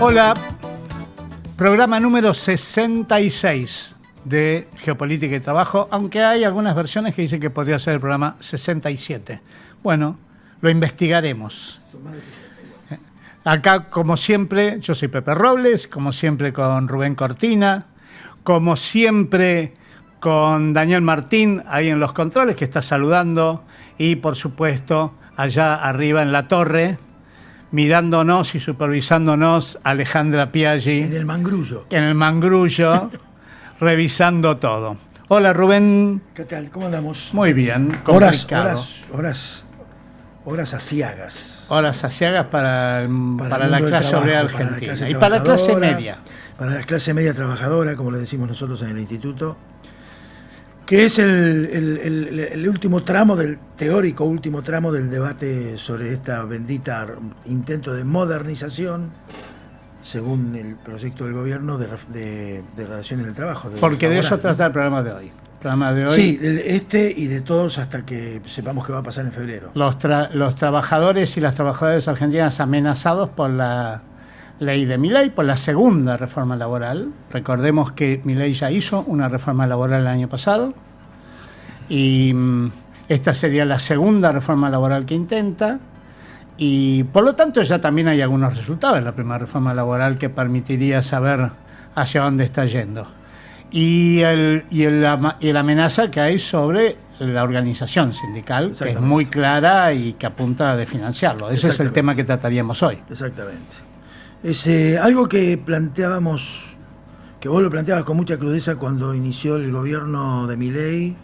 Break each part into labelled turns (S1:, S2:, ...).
S1: Hola, programa número 66 de Geopolítica y Trabajo, aunque hay algunas versiones que dicen que podría ser el programa 67. Bueno, lo investigaremos. Acá, como siempre, yo soy Pepe Robles, como siempre con Rubén Cortina, como siempre con Daniel Martín, ahí en los controles, que está saludando, y por supuesto, allá arriba en la torre, mirándonos y supervisándonos, Alejandra Piaggi.
S2: En el mangrullo.
S1: En el mangrullo, revisando todo. Hola, Rubén.
S2: ¿Qué tal? ¿Cómo andamos?
S1: Muy bien.
S2: Horas aciagas.
S1: Horas aciagas para la clase obrera argentina. Y para la clase media.
S2: Para la clase media trabajadora, como le decimos nosotros en el instituto, que es el último tramo teórico último tramo del debate sobre esta bendita intento de modernización, según el proyecto del gobierno de relaciones del trabajo.
S1: Porque de eso trata el programa de hoy.
S2: Sí, y de todos hasta que sepamos qué va a pasar en febrero.
S1: Los trabajadores y las trabajadoras argentinas amenazados por la ley de Milei, por la segunda reforma laboral. Recordemos que Milei ya hizo una reforma laboral el año pasado y esta sería la segunda reforma laboral que intenta, y por lo tanto ya también hay algunos resultados de la primera reforma laboral que permitiría saber hacia dónde está yendo. Y la amenaza que hay sobre la organización sindical, que es muy clara y que apunta a desfinanciarlo. Ese es el tema que trataríamos hoy.
S2: Exactamente. Es algo que planteábamos, que vos lo planteabas con mucha crudeza cuando inició el gobierno de Milei,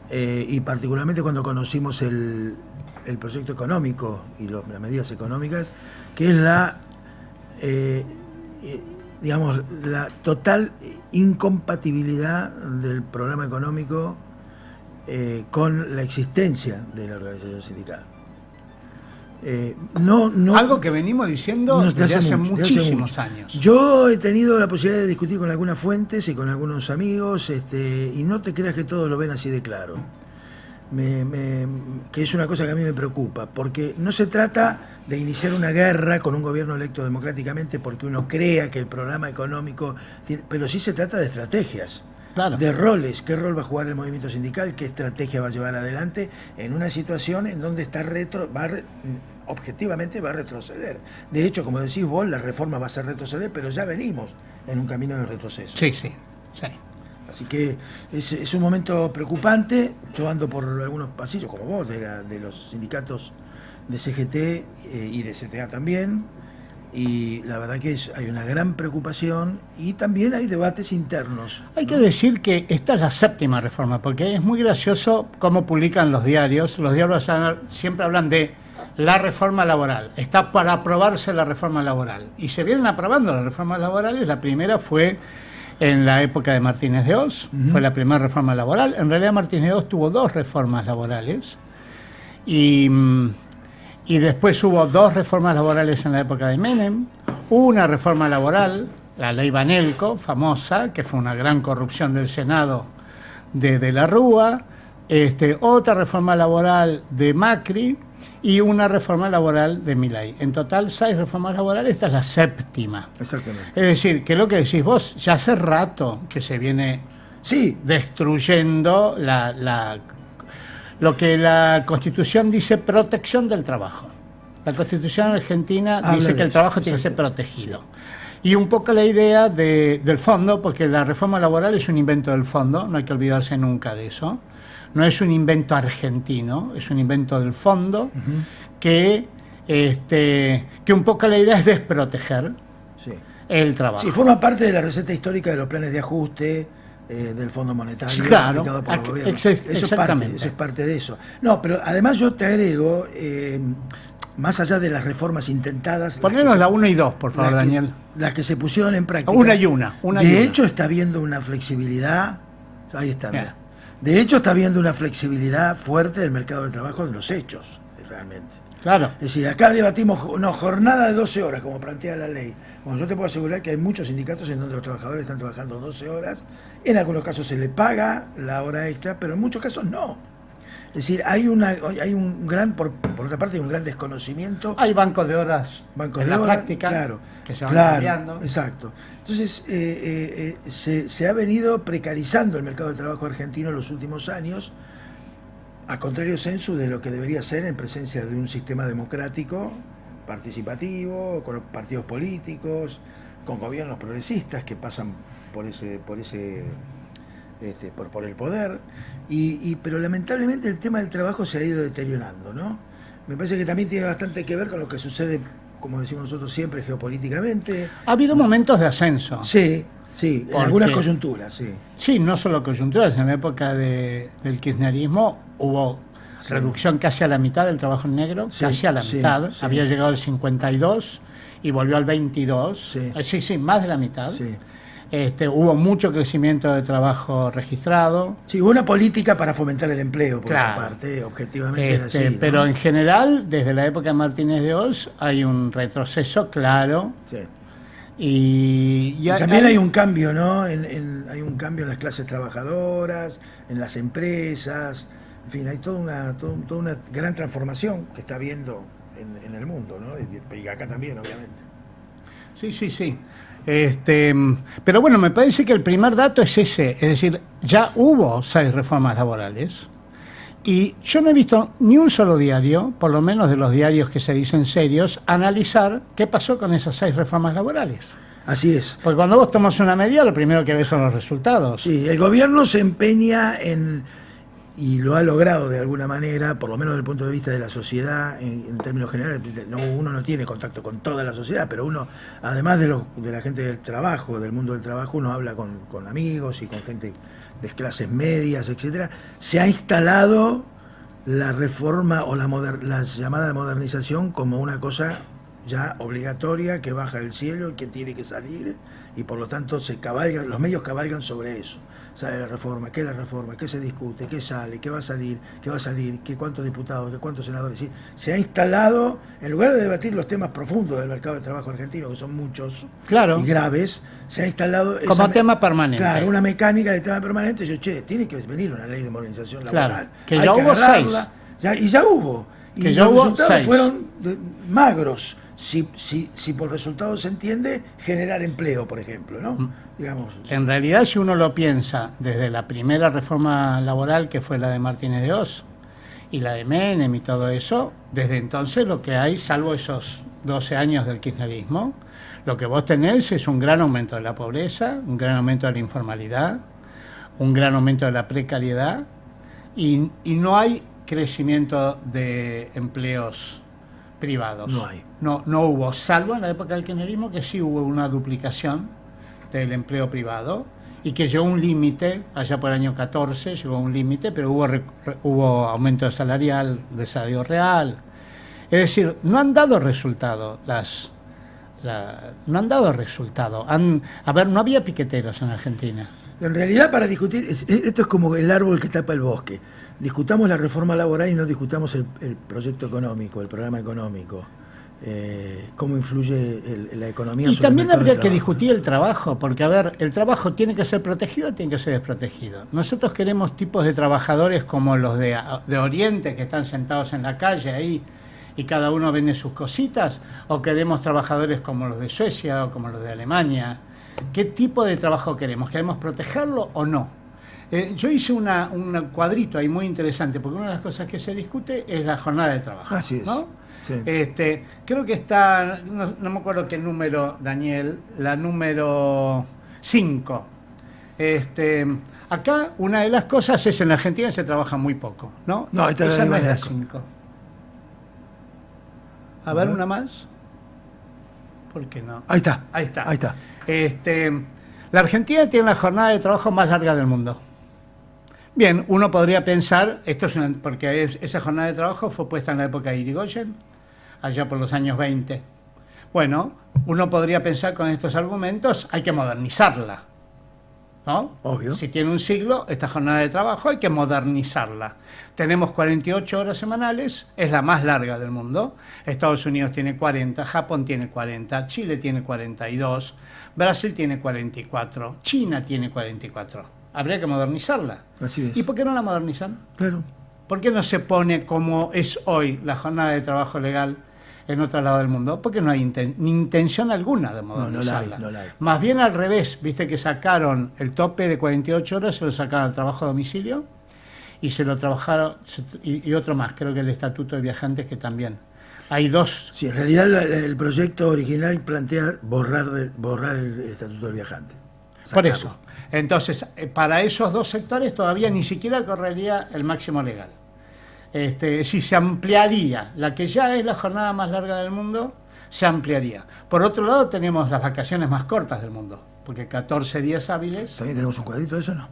S2: y particularmente cuando conocimos el proyecto económico y las medidas económicas, que es la total incompatibilidad del programa económico con la existencia de la organización sindical.
S1: Algo que venimos diciendo desde hace muchísimos años.
S2: Yo he tenido la posibilidad de discutir con algunas fuentes y con algunos amigos, y no te creas que todos lo ven así de claro. Que es una cosa que a mí me preocupa, porque no se trata de iniciar una guerra con un gobierno electo democráticamente porque uno crea que el programa económico pero sí se trata de estrategias, claro, de roles. ¿Qué rol va a jugar el movimiento sindical? ¿Qué estrategia va a llevar adelante en una situación en donde objetivamente va a retroceder? De hecho, como decís vos, la reforma va a hacer retroceder, pero ya venimos en un camino de retroceso.
S1: Sí.
S2: Así que es un momento preocupante. Yo ando por algunos pasillos, como vos, de los sindicatos de CGT y de CTA también, y la verdad que hay una gran preocupación y también hay debates internos.
S1: Hay que decir que esta es la séptima reforma, porque es muy gracioso cómo publican los diarios. Los diarios siempre hablan de la reforma laboral. Está para aprobarse la reforma laboral. Y se vienen aprobando las reformas laborales. La primera fue en la época de Martínez de Oz, fue la primera reforma laboral. En realidad Martínez de Oz tuvo dos reformas laborales y después hubo dos reformas laborales en la época de Menem, una reforma laboral, la ley Banelco, famosa, que fue una gran corrupción del Senado de la Rúa, otra reforma laboral de Macri y una reforma laboral de Milei. En total, 6 reformas laborales, esta es la séptima.
S2: Exactamente.
S1: Es decir, que lo que decís vos, ya hace rato que se viene destruyendo lo que la Constitución dice, protección del trabajo. La Constitución argentina dice que el trabajo tiene que ser protegido. Sí. Y un poco la idea del fondo, porque la reforma laboral es un invento del fondo, no hay que olvidarse nunca de eso. No es un invento argentino, es un invento del fondo, que un poco la idea es desproteger el trabajo.
S2: Sí, forma parte de la receta histórica de los planes de ajuste del Fondo Monetario,
S1: claro,
S2: aplicado por los gobiernos.
S1: Exactamente.
S2: Eso es parte de eso. No, pero además yo te agrego, más allá de las reformas intentadas...
S1: Ponernos la 1 y 2, por favor, Daniel.
S2: Las que se pusieron en práctica.
S1: Una y una.
S2: De hecho, está habiendo una flexibilidad... Ahí está, mira. De hecho, está habiendo una flexibilidad fuerte del mercado de trabajo en los hechos, realmente.
S1: Claro.
S2: Es decir, acá debatimos jornada de 12 horas, como plantea la ley. Bueno, yo te puedo asegurar que hay muchos sindicatos en donde los trabajadores están trabajando 12 horas. En algunos casos se les paga la hora extra, pero en muchos casos no. decir, hay un gran, por otra parte, hay un gran desconocimiento.
S1: Hay bancos de horas
S2: Bancos
S1: en
S2: de
S1: la
S2: horas,
S1: práctica
S2: claro,
S1: que se van
S2: claro,
S1: cambiando.
S2: exacto. Entonces, se ha venido precarizando el mercado de trabajo argentino en los últimos años, a contrario sensu de lo que debería ser en presencia de un sistema democrático, participativo, con partidos políticos, con gobiernos progresistas que pasan por el poder, pero lamentablemente el tema del trabajo se ha ido deteriorando, ¿no? Me parece que también tiene bastante que ver con lo que sucede, como decimos nosotros siempre, geopolíticamente.
S1: Ha habido momentos de ascenso.
S2: Sí, en
S1: Porque,
S2: algunas coyunturas, sí.
S1: Sí, no solo coyunturas. En la época del kirchnerismo hubo reducción casi a la mitad del trabajo en negro, casi a la mitad.
S2: Sí.
S1: Había llegado al 52 y volvió al 22. Sí, más de la mitad.
S2: Sí.
S1: Hubo mucho crecimiento de trabajo registrado.
S2: Sí, hubo una política para fomentar el empleo, por
S1: Claro.
S2: otra parte, objetivamente era así, ¿no?
S1: Pero en general, desde la época de Martínez de Oz, hay un retroceso claro.
S2: Sí.
S1: Y
S2: también hay un cambio, ¿no? Hay un cambio en las clases trabajadoras, en las empresas, en fin, hay toda una gran transformación que está habiendo en el mundo, ¿no? Y acá también, obviamente.
S1: Sí. Pero bueno, me parece que el primer dato es ese, es decir, ya hubo 6 reformas laborales y yo no he visto ni un solo diario, por lo menos de los diarios que se dicen serios, analizar qué pasó con esas 6 reformas laborales.
S2: Así es.
S1: Porque cuando vos tomas una medida, lo primero que ves son los resultados.
S2: Sí, el gobierno se empeña y lo ha logrado de alguna manera, por lo menos desde el punto de vista de la sociedad, en términos generales. Uno no tiene contacto con toda la sociedad, pero uno, además de la gente del trabajo, del mundo del trabajo, uno habla con amigos y con gente de clases medias, etcétera. Se ha instalado la reforma o la llamada modernización como una cosa ya obligatoria que baja del cielo y que tiene que salir, y por lo tanto los medios cabalgan sobre eso. ¿Sabe la reforma? ¿Qué es la reforma? ¿Qué se discute? ¿Qué sale? ¿Qué va a salir? ¿Qué cuántos diputados? ¿Qué cuántos senadores? ¿Sí? Se ha instalado, en lugar de debatir los temas profundos del mercado de trabajo argentino, que son muchos y graves, se ha instalado
S1: como tema permanente.
S2: Claro, una mecánica de tema permanente. Tiene que venir una ley de modernización laboral.
S1: Claro, que ya hubo 6.
S2: Y ya hubo.
S1: Que
S2: y
S1: ya
S2: los
S1: hubo
S2: resultados
S1: 6.
S2: fueron magros. Si por resultados se entiende generar empleo, por ejemplo, ¿no? Digamos.
S1: En realidad, si uno lo piensa desde la primera reforma laboral, que fue la de Martínez de Oz, y la de Menem y todo eso, desde entonces lo que hay, salvo esos 12 años del kirchnerismo, lo que vos tenés es un gran aumento de la pobreza, un gran aumento de la informalidad, un gran aumento de la precariedad, y no hay crecimiento de empleos privados.
S2: No hay.
S1: No hubo, salvo en la época del kirchnerismo, que sí hubo una duplicación del empleo privado y que llegó a un límite, allá por el año 14 llegó a un límite, pero hubo aumento salarial, de salario real. Es decir, no han dado resultado no han dado resultado. No había piqueteros en Argentina.
S2: En realidad, para discutir, esto es como el árbol que tapa el bosque. Discutamos la reforma laboral y no discutamos el proyecto económico, el programa económico. Cómo influye la economía.
S1: Y también habría que discutir el trabajo, porque a ver, el trabajo tiene que ser protegido o tiene que ser desprotegido. Nosotros queremos tipos de trabajadores como los de Oriente, que están sentados en la calle ahí y cada uno vende sus cositas, o queremos trabajadores como los de Suecia o como los de Alemania. ¿Qué tipo de trabajo queremos? ¿Queremos protegerlo o no? Yo hice un cuadrito ahí muy interesante, porque una de las cosas que se discute es la jornada de trabajo.
S2: Así es.
S1: ¿No?
S2: Sí.
S1: Creo que está, no me acuerdo qué número, Daniel, la número 5. Acá una de las cosas es en la Argentina se trabaja muy poco, ¿no?
S2: No, esta
S1: esa no es la
S2: 5.
S1: 5. A ver, una más. ¿Por qué no?
S2: Ahí está.
S1: Ahí está.
S2: Ahí está.
S1: La Argentina tiene la jornada de trabajo más larga del mundo. Bien, uno podría pensar, porque esa jornada de trabajo fue puesta en la época de Irigoyen, allá por los años 20. Bueno, uno podría pensar con estos argumentos, hay que modernizarla, ¿no?
S2: Obvio.
S1: Si tiene un siglo, esta jornada de trabajo hay que modernizarla. Tenemos 48 horas semanales, es la más larga del mundo. Estados Unidos tiene 40, Japón tiene 40, Chile tiene 42, Brasil tiene 44, China tiene 44. Habría que modernizarla.
S2: Así es.
S1: ¿Y por qué no la modernizan?
S2: Claro.
S1: ¿Por qué no se pone como es hoy la jornada de trabajo legal en otro lado del mundo? Porque no hay ni intención alguna de modernizarla.
S2: No la hay.
S1: Más bien al revés, viste que sacaron el tope de 48 horas, se lo sacaron al trabajo a domicilio y se lo trabajaron, y otro más, creo que el Estatuto de Viajantes, que también. Hay dos.
S2: Sí, en realidad el proyecto original plantea borrar el Estatuto del Viajante.
S1: Por eso. Entonces, para esos dos sectores todavía ni siquiera correría el máximo legal. Si se ampliaría, la que ya es la jornada más larga del mundo, se ampliaría. Por otro lado, tenemos las vacaciones más cortas del mundo, porque 14 días hábiles.
S2: ¿También tenemos un cuadrito de eso, no?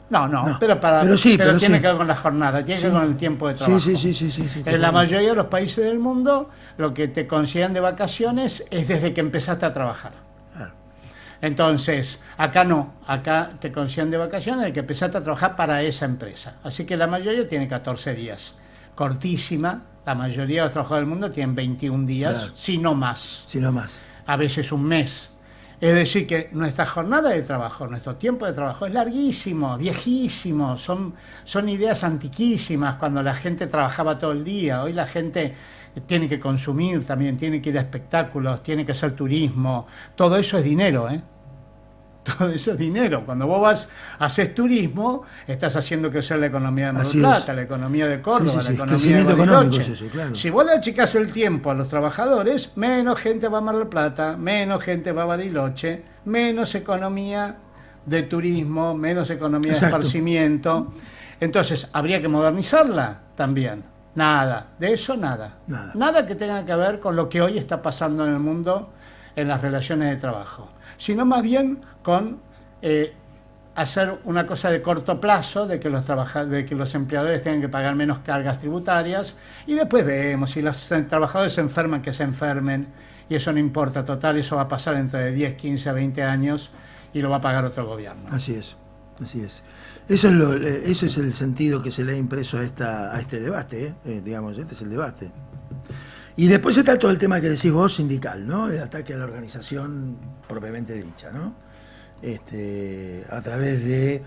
S1: No, pero tiene que ver con la jornada, tiene que ver con el tiempo de trabajo.
S2: Sí.
S1: En la mayoría de los países del mundo, lo que te consideran de vacaciones es desde que empezaste a trabajar.
S2: Claro.
S1: Entonces, acá no, acá te consideran de vacaciones desde que empezaste a trabajar para esa empresa. Así que la mayoría tiene 14 días. Cortísima, la mayoría de los trabajadores del mundo tienen 21 días,
S2: claro,
S1: si no más.
S2: Si no más.
S1: A veces un mes. Es decir, que nuestra jornada de trabajo, nuestro tiempo de trabajo es larguísimo, viejísimo, son ideas antiquísimas cuando la gente trabajaba todo el día. Hoy la gente tiene que consumir también, tiene que ir a espectáculos, tiene que hacer turismo. Todo eso es dinero, ¿eh? Todo eso es dinero. Cuando vos vas a hacer turismo, estás haciendo crecer la economía de Mar del Plata, la economía de Córdoba, la economía de Bariloche.
S2: Claro.
S1: Si vos le achicás el tiempo a los trabajadores, menos gente va a Mar del Plata, menos gente va a Bariloche, menos economía de turismo, menos economía de esparcimiento. Entonces, ¿habría que modernizarla? También. Nada, de eso nada. Nada que tenga que ver con lo que hoy está pasando en el mundo en las relaciones de trabajo, sino más bien con hacer una cosa de corto plazo, de que los empleadores tengan que pagar menos cargas tributarias, y después vemos, si los trabajadores se enferman, que se enfermen, y eso no importa, total, eso va a pasar dentro de 10, 15, 20 años, y lo va a pagar otro gobierno.
S2: Así es. Ese es el sentido que se le ha impreso a este debate, digamos, este es el debate. Y después está todo el tema que decís vos, sindical, ¿no? El ataque a la organización propiamente dicha, ¿no? A través de,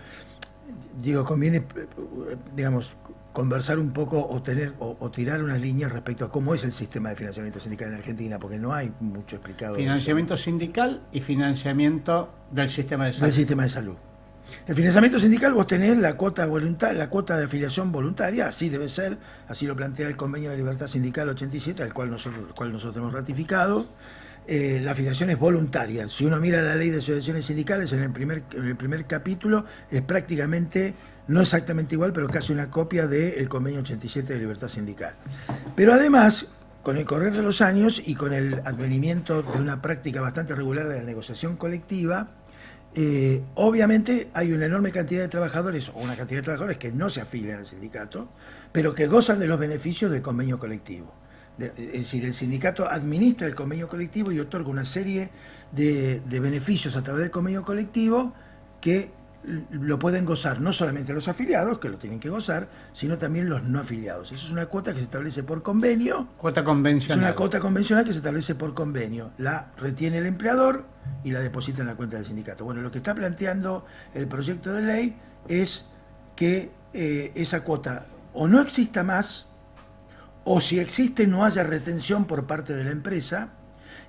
S2: conviene, digamos, conversar un poco o tirar unas líneas respecto a cómo es el sistema de financiamiento sindical en Argentina, porque no hay mucho explicado.
S1: Financiamiento sindical y financiamiento del sistema de salud.
S2: Del sistema de salud. El financiamiento sindical, vos tenés la cuota de afiliación voluntaria, así debe ser, así lo plantea el Convenio de Libertad Sindical 87, el cual nosotros hemos ratificado. La afiliación es voluntaria. Si uno mira la ley de asociaciones sindicales, en el primer capítulo es prácticamente, no exactamente igual, pero casi una copia del Convenio 87 de Libertad Sindical. Pero además, con el correr de los años y con el advenimiento de una práctica bastante regular de la negociación colectiva, obviamente hay una enorme cantidad de trabajadores, o una cantidad de trabajadores que no se afilian al sindicato, pero que gozan de los beneficios del convenio colectivo. Es decir, el sindicato administra el convenio colectivo y otorga una serie de beneficios a través del convenio colectivo que lo pueden gozar no solamente los afiliados, que lo tienen que gozar, sino también los no afiliados. Esa es una cuota que se establece por convenio.
S1: Cuota convencional.
S2: Es una cuota convencional que se establece por convenio. La retiene el empleador y la deposita en la cuenta del sindicato. Bueno, lo que está planteando el proyecto de ley es que esa cuota o no exista más, o si existe no haya retención por parte de la empresa,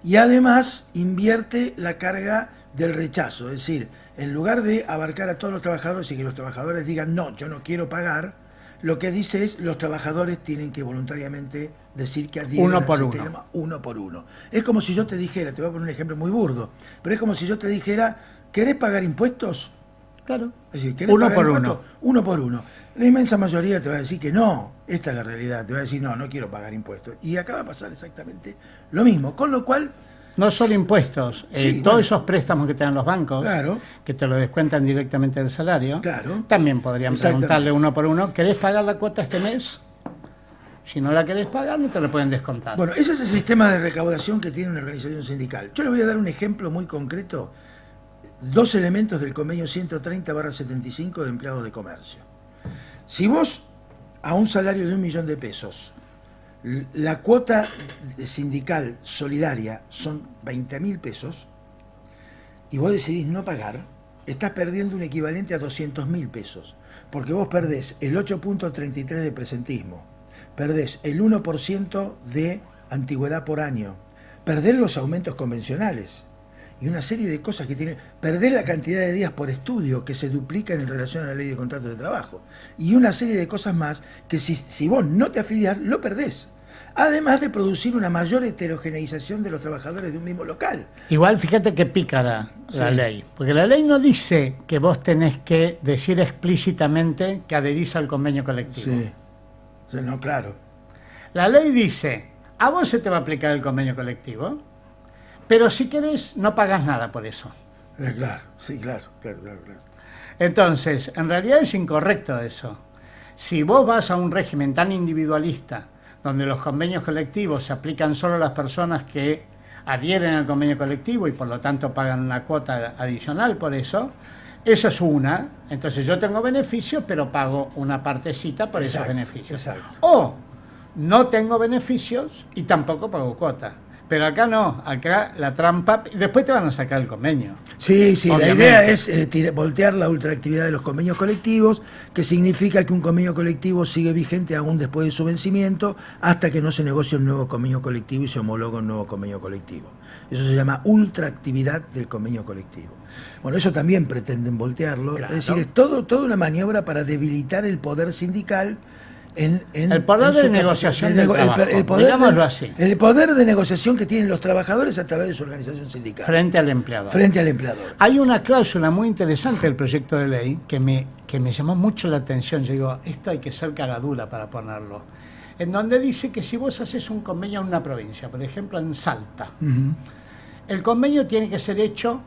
S2: y además invierte la carga del rechazo. Es decir, en lugar de abarcar a todos los trabajadores y que los trabajadores digan no, yo no quiero pagar, lo que dice es los trabajadores tienen que voluntariamente decir que adhieren
S1: uno por uno.
S2: Uno por uno. Es como si yo te dijera, te voy a poner un ejemplo muy burdo, pero es como si yo te dijera, ¿querés pagar impuestos?
S1: Claro.
S2: Es decir, ¿querés pagar impuestos? Uno por uno. La inmensa mayoría te va a decir que no, esta es la realidad, te va a decir no quiero pagar impuestos. Y acá va a pasar exactamente lo mismo, con lo cual...
S1: No solo impuestos, todos esos préstamos que te dan los bancos,
S2: claro,
S1: que te lo descuentan directamente del salario,
S2: claro,
S1: también podrían preguntarle uno por uno, ¿querés pagar la cuota este mes? Si no la querés pagar, no te la pueden descontar.
S2: Bueno, ese es el sistema de recaudación que tiene una organización sindical. Yo le voy a dar un ejemplo muy concreto, 2 elementos del convenio 130/75 de empleados de comercio. Si vos a un salario de 1 millón de pesos, la cuota sindical solidaria son 20.000 pesos y vos decidís no pagar, estás perdiendo un equivalente a 200.000 pesos. porque vos perdés el 8.33 de presentismo, perdés el 1% de antigüedad por año, perdés los aumentos convencionales y una serie de cosas que tienen, perdés la cantidad de días por estudio que se duplican en relación a la ley de contratos de trabajo y una serie de cosas más que si vos no te afiliás, lo perdés. Además de producir una mayor heterogeneización de los trabajadores de un mismo local.
S1: Igual fíjate que pícara la ley, porque la ley no dice que vos tenés que decir explícitamente que adherís al convenio colectivo.
S2: Sí, no, claro.
S1: La ley dice, a vos se te va a aplicar el convenio colectivo, pero si querés no pagás nada por eso.
S2: Claro, sí, claro.
S1: Entonces, en realidad es incorrecto eso. Si vos vas a un régimen tan individualista, donde los convenios colectivos se aplican solo a las personas que adhieren al convenio colectivo y por lo tanto pagan una cuota adicional por eso, eso es una. Entonces yo tengo beneficios, pero pago una partecita por esos beneficios.
S2: Exacto.
S1: O no tengo beneficios y tampoco pago cuota. Pero acá no, acá la trampa, después te van a sacar el convenio.
S2: Sí,
S1: Obviamente.
S2: La idea es voltear la ultraactividad de los convenios colectivos, que significa que un convenio colectivo sigue vigente aún después de su vencimiento, hasta que no se negocie un nuevo convenio colectivo y se homologa un nuevo convenio colectivo. Eso se llama ultraactividad del convenio colectivo. Bueno, eso también pretenden voltearlo,
S1: Claro.
S2: es decir, es toda una maniobra para debilitar el poder sindical.
S1: El poder de negociación del trabajo, digámoslo así.
S2: El poder de negociación que tienen los trabajadores a través de su organización sindical.
S1: Frente al empleador.
S2: Frente al empleador.
S1: Hay una cláusula muy interesante del proyecto de ley que me llamó mucho la atención. Yo digo, esto hay que ser cara dura para ponerlo. En donde dice que si vos haces un convenio en una provincia, por ejemplo en Salta, el convenio tiene que ser hecho,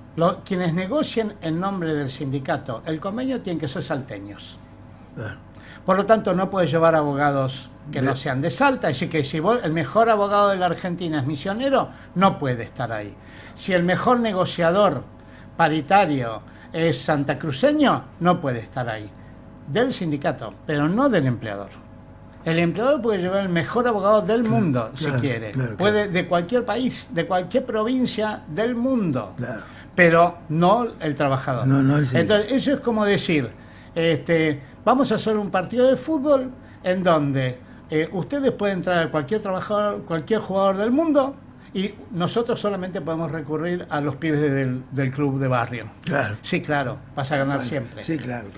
S1: quienes negocien en nombre del sindicato, el convenio tiene que ser salteños. Por lo tanto, no puedes llevar abogados que no sean de Salta. Es decir, que si vos, el mejor abogado de la Argentina es misionero, no puede estar ahí. Si el mejor negociador paritario es santacruceño, no puede estar ahí. Del sindicato, pero no del empleador. El empleador puede llevar el mejor abogado del mundo, si quiere. Puede de cualquier país, de cualquier provincia del mundo. Pero no el trabajador.
S2: No el sindicato.
S1: Entonces, eso es como decir, vamos a hacer un partido de fútbol en donde ustedes pueden traer cualquier trabajador, cualquier jugador del mundo y nosotros solamente podemos recurrir a los pibes del club de barrio.
S2: Claro.
S1: Sí, claro, vas a ganar siempre.
S2: Sí, claro.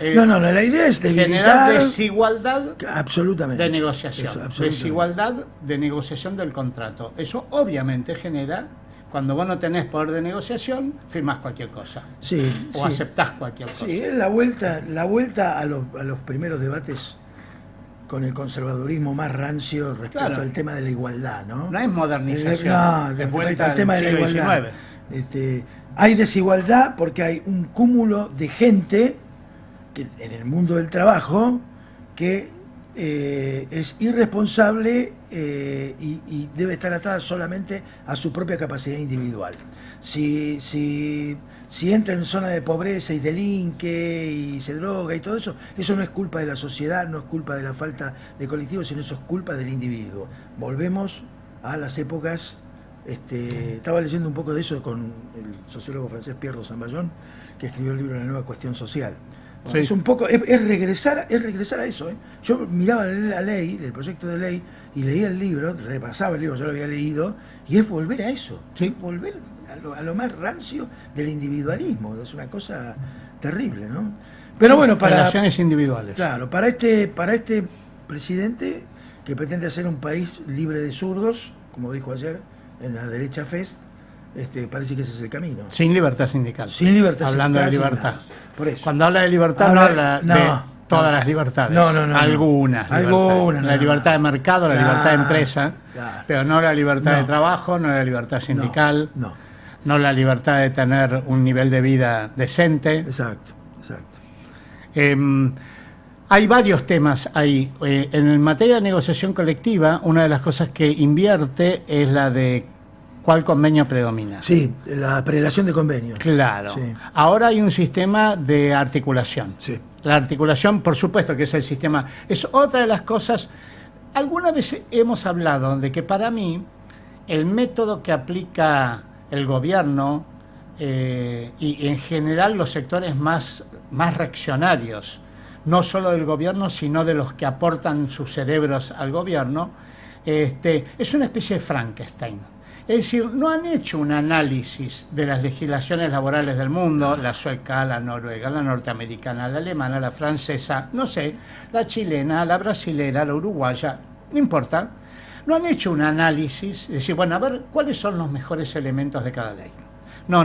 S2: La idea es debilitar...
S1: Generar desigualdad
S2: absolutamente
S1: de negociación.
S2: Eso, absolutamente.
S1: Desigualdad de negociación del contrato. Eso obviamente genera... Cuando vos no tenés poder de negociación, firmás cualquier cosa. O aceptás cualquier cosa.
S2: Sí, es la vuelta a los primeros debates con el conservadurismo más rancio respecto al tema de la igualdad, ¿no?
S1: No es modernización.
S2: Es vuelta al tema de la igualdad. Hay desigualdad porque hay un cúmulo de gente que, en el mundo del trabajo que es irresponsable y debe estar atada solamente a su propia capacidad individual. Si entra en zona de pobreza y delinque y se droga y todo eso, eso no es culpa de la sociedad, no es culpa de la falta de colectivo, sino eso es culpa del individuo. Volvemos a las épocas, estaba leyendo un poco de eso con el sociólogo francés Pierre Rosanvallon, que escribió el libro La nueva cuestión social. Bueno, es un poco, es regresar a eso. Yo miraba la ley, el proyecto de ley, y leía el libro, repasaba el libro, yo lo había leído, y es volver a eso, volver a lo más rancio del individualismo. Es una cosa terrible, ¿no? Pero bueno, para
S1: relaciones individuales.
S2: Claro, para este presidente que pretende hacer un país libre de zurdos, como dijo ayer en la derecha Fest, parece que ese es el camino.
S1: Sin libertad sindical.
S2: Sin libertad
S1: Hablando
S2: sindical.
S1: de libertad.
S2: Por eso.
S1: Cuando habla de libertad no habla de todas las libertades. Algunas. La libertad de mercado, la libertad de empresa, pero no la libertad de trabajo, no la libertad sindical, no la libertad de tener un nivel de vida decente.
S2: Exacto.
S1: Hay varios temas ahí. En materia de negociación colectiva, una de las cosas que invierte es la de ¿cuál convenio predomina?
S2: Sí, la prelación de convenios.
S1: Claro.
S2: Sí.
S1: Ahora hay un sistema de articulación.
S2: Sí.
S1: La articulación, por supuesto que es el sistema. Es otra de las cosas. Alguna vez hemos hablado de que para mí el método que aplica el gobierno y en general los sectores más reaccionarios no solo del gobierno, sino de los que aportan sus cerebros al gobierno, es una especie de Frankenstein. Es decir, no han hecho un análisis de las legislaciones laborales del mundo, la sueca, la noruega, la norteamericana, la alemana, la francesa, no sé, la chilena, la brasilera, la uruguaya, no importa. No han hecho un análisis, de decir, bueno, a ver, ¿cuáles son los mejores elementos de cada ley? No.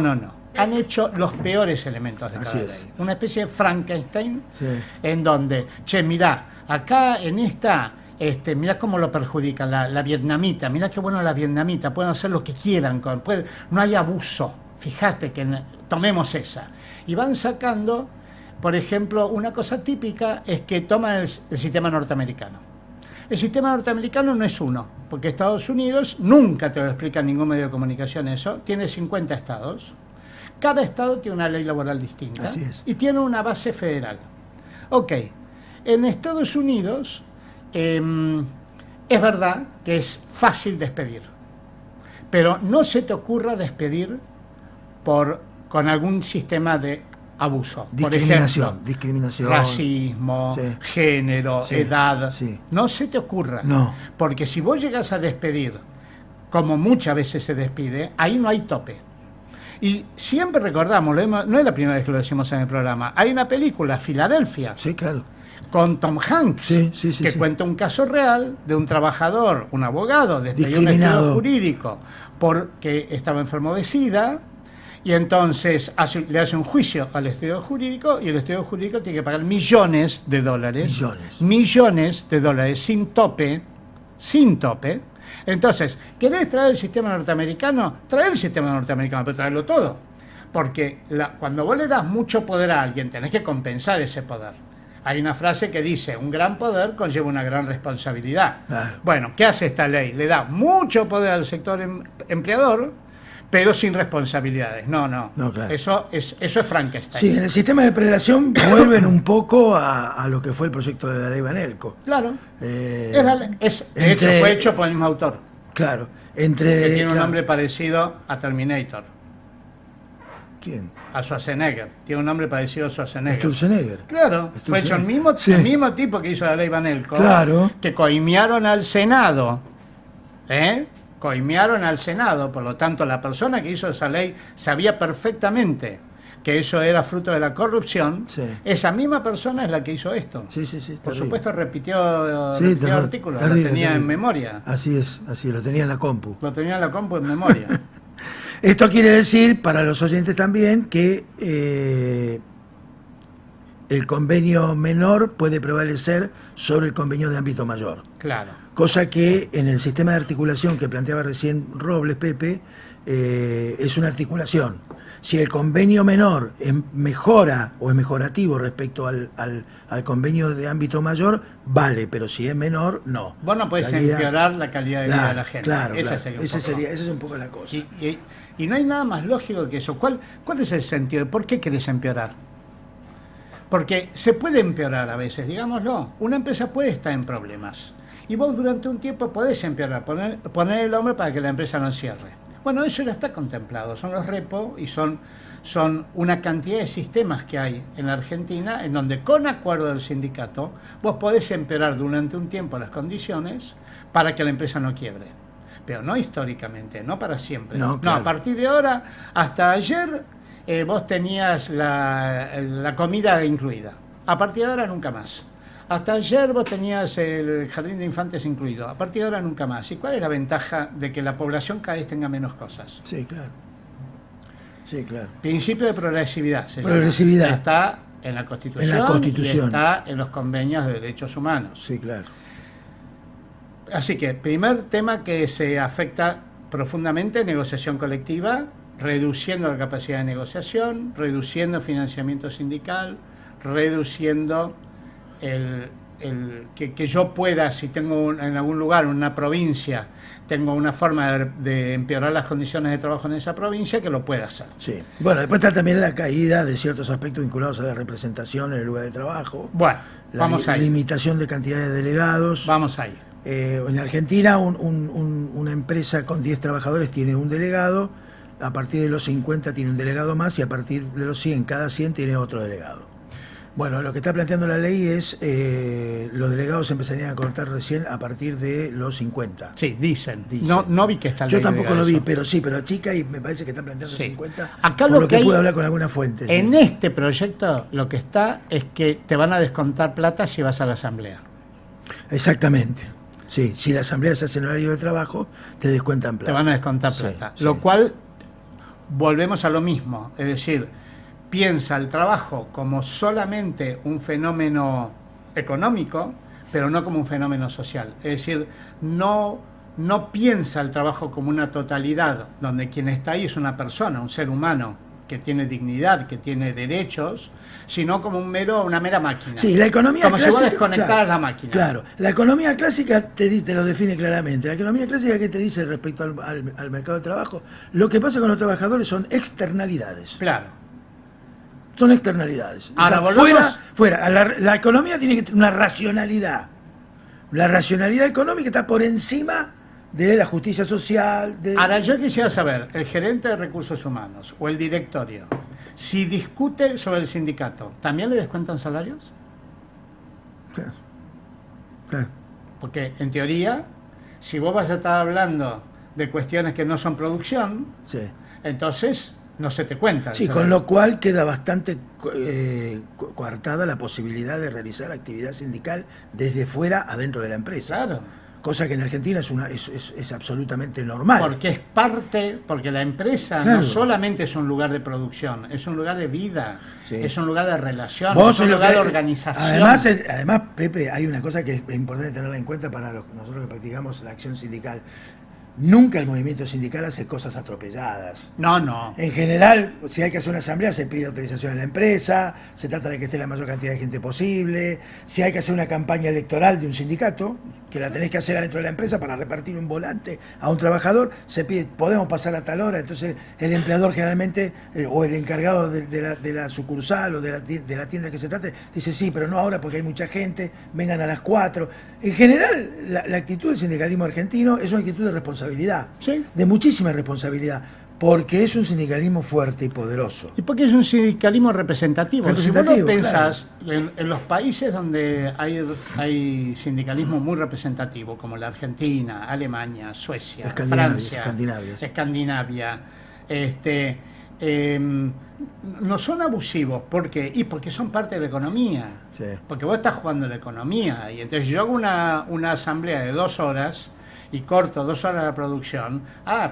S1: Han hecho los peores elementos de cada ley. Una especie de Frankenstein, sí, en donde, mirá, acá en esta... mirá cómo lo perjudican, la vietnamita, mirá qué bueno la vietnamita, pueden hacer lo que quieran, no hay abuso, fíjate que tomemos esa. Y van sacando, por ejemplo, una cosa típica es que toman el sistema norteamericano. El sistema norteamericano no es uno, porque Estados Unidos, nunca te lo explica en ningún medio de comunicación eso, tiene 50 estados, cada estado tiene una ley laboral distinta y tiene una base federal. Ok, en Estados Unidos... es verdad que es fácil despedir, pero no se te ocurra despedir con algún sistema de abuso. Por ejemplo, discriminación, racismo, sí, género, sí, edad. Sí. No se te ocurra. No. Porque si vos llegas a despedir, como muchas veces se despide, ahí no hay tope. Y siempre recordamos, no es la primera vez que lo decimos en el programa, hay una película, Filadelfia.
S2: Sí, claro.
S1: Con Tom Hanks, que cuenta un caso real de un trabajador, un abogado, despedido en un estudio jurídico porque estaba enfermo de SIDA, y entonces le hace un juicio al estudio jurídico, y el estudio jurídico tiene que pagar millones de dólares, sin tope. Entonces, ¿querés traer el sistema norteamericano? Trae el sistema norteamericano, pero traerlo todo, porque cuando vos le das mucho poder a alguien, tenés que compensar ese poder. Hay una frase que dice, un gran poder conlleva una gran responsabilidad. Bueno, ¿qué hace esta ley? Le da mucho poder al sector empleador, pero sin responsabilidades. No, claro. Eso es Frankenstein.
S2: Sí, en el sistema de prelación vuelven un poco a lo que fue el proyecto de la ley Banelco.
S1: Claro. De hecho, fue hecho por el mismo autor.
S2: Claro.
S1: Que tiene un nombre parecido a Terminator.
S2: ¿Quién?
S1: A Schwarzenegger. Tiene un nombre parecido a Schwarzenegger.
S2: Schwarzenegger.
S1: Claro, fue hecho el mismo tipo que hizo la ley Banelco.
S2: Claro.
S1: Que coimearon al Senado. Coimearon al Senado. Por lo tanto, la persona que hizo esa ley sabía perfectamente que eso era fruto de la corrupción. Sí. Esa misma persona es la que hizo esto.
S2: Sí.
S1: Por supuesto, repitió artículos. Lo tenía en memoria.
S2: Así es, lo tenía en la compu.
S1: Lo tenía en la compu en memoria.
S2: Esto quiere decir, para los oyentes también, que el convenio menor puede prevalecer sobre el convenio de ámbito mayor.
S1: Claro.
S2: Cosa que en el sistema de articulación que planteaba recién Robles, Pepe, es una articulación. Si el convenio menor mejora o es mejorativo respecto al convenio de ámbito mayor, vale, pero si es menor, no.
S1: Vos no podés empeorar la calidad de vida de la gente.
S2: Claro, esa es un poco la cosa.
S1: Y no hay nada más lógico que eso. ¿Cuál es el sentido? ¿Por qué querés empeorar? Porque se puede empeorar a veces, digámoslo. Una empresa puede estar en problemas. Y vos durante un tiempo podés empeorar, poner el hombro para que la empresa no cierre. Bueno, eso ya está contemplado. Son los repos y son una cantidad de sistemas que hay en la Argentina en donde, con acuerdo del sindicato, vos podés empeorar durante un tiempo las condiciones para que la empresa no quiebre. Pero no históricamente, no para siempre.
S2: No, claro.
S1: A partir de ahora, hasta ayer, vos tenías la comida incluida. A partir de ahora, nunca más. Hasta ayer vos tenías el jardín de infantes incluido. A partir de ahora, nunca más. ¿Y cuál es la ventaja de que la población cada vez tenga menos cosas?
S2: Sí, claro.
S1: Principio de progresividad.
S2: Progresividad.
S1: Está en la Constitución. Y está en los convenios de derechos humanos.
S2: Sí, claro.
S1: Así que, primer tema que se afecta profundamente, negociación colectiva, reduciendo la capacidad de negociación, reduciendo financiamiento sindical, reduciendo que yo pueda, si tengo en algún lugar, en una provincia, tengo una forma de empeorar las condiciones de trabajo en esa provincia, que lo pueda hacer.
S2: Sí. Bueno, después está también la caída de ciertos aspectos vinculados a la representación en el lugar de trabajo.
S1: Bueno, vamos ahí.
S2: La limitación de cantidad de delegados.
S1: Vamos ahí.
S2: En Argentina, una empresa con 10 trabajadores tiene un delegado, a partir de los 50 tiene un delegado más, y a partir de los 100, cada 100 tiene otro delegado. Bueno, lo que está planteando la ley es los delegados empezarían a cortar recién a partir de los 50.
S1: Sí, dicen. No vi que está la
S2: Yo
S1: ley
S2: tampoco lo vi,
S1: eso.
S2: pero sí, pero chica, y me parece que están planteando
S1: Sí.
S2: 50.
S1: Acá
S2: por
S1: lo
S2: lo
S1: que
S2: que
S1: hay-
S2: pude hablar con alguna fuente.
S1: En
S2: sí.
S1: este proyecto lo que está es que te van a descontar plata si vas a la asamblea.
S2: Exactamente. Sí, si la asamblea se hace en horario de trabajo, te descuentan plata.
S1: Te van a descontar
S2: Sí,
S1: plata.
S2: sí.
S1: Lo cual, volvemos a lo mismo. Es decir, piensa el trabajo como solamente un fenómeno económico, pero no como un fenómeno social. Es decir, no piensa el trabajo como una totalidad, donde quien está ahí es una persona, un ser humano, que tiene dignidad, que tiene derechos, sino como una mera máquina.
S2: Sí, la economía
S1: como
S2: clásica.
S1: si vos desconectaras
S2: claro,
S1: la máquina.
S2: Claro, la economía clásica te lo define claramente. La economía clásica, ¿qué te dice respecto al mercado de trabajo? Lo que pasa con los trabajadores son externalidades.
S1: Claro.
S2: Son externalidades.
S1: Ahora,
S2: Está
S1: volvemos-
S2: fuera. La economía tiene que tener una racionalidad. La racionalidad económica está por encima de la justicia social.
S1: Ahora, yo quisiera saber, el gerente de recursos humanos o el directorio, si discute sobre el sindicato, ¿también le descuentan salarios?
S2: Claro. Claro.
S1: Porque, en teoría, si vos vas a estar hablando de cuestiones que no son producción,
S2: Sí.
S1: entonces no se te cuenta.
S2: Sí, con lo cual queda bastante coartada la posibilidad de realizar actividad sindical desde fuera adentro de la empresa.
S1: Claro.
S2: Cosa que en Argentina es absolutamente normal.
S1: Porque es parte, porque la empresa
S2: Claro.
S1: no solamente es un lugar de producción, es un lugar de vida,
S2: Sí.
S1: es un lugar de relación,
S2: Vos
S1: es un
S2: sos lo
S1: lugar
S2: que-
S1: de organización.
S2: Además, Pepe, hay una cosa que es importante tenerla en cuenta para nosotros que practicamos la acción sindical. Nunca el movimiento sindical hace cosas atropelladas.
S1: No.
S2: En general, si hay que hacer una asamblea, se pide autorización a la empresa, se trata de que esté la mayor cantidad de gente posible. Si hay que hacer una campaña electoral de un sindicato, que la tenés que hacer adentro de la empresa para repartir un volante a un trabajador, se pide, podemos pasar a tal hora. Entonces, el empleador generalmente, o el encargado de la sucursal o de la tienda que se trate, dice sí, pero no ahora porque hay mucha gente, vengan a las 4. En general, la actitud del sindicalismo argentino es una actitud de responsabilidad,
S1: Sí.
S2: de muchísima responsabilidad, porque es un sindicalismo fuerte y poderoso.
S1: Y porque es un sindicalismo representativo. Si vos
S2: Representativo,
S1: lo pensás, en los países donde hay sindicalismo muy representativo, como la Argentina, Alemania, Suecia, Francia, Escandinavia, no son abusivos. ¿Por qué? Y porque son parte de la economía.
S2: Sí.
S1: Porque vos estás jugando la economía. Y entonces yo hago una asamblea de 2 horas y corto 2 horas de producción,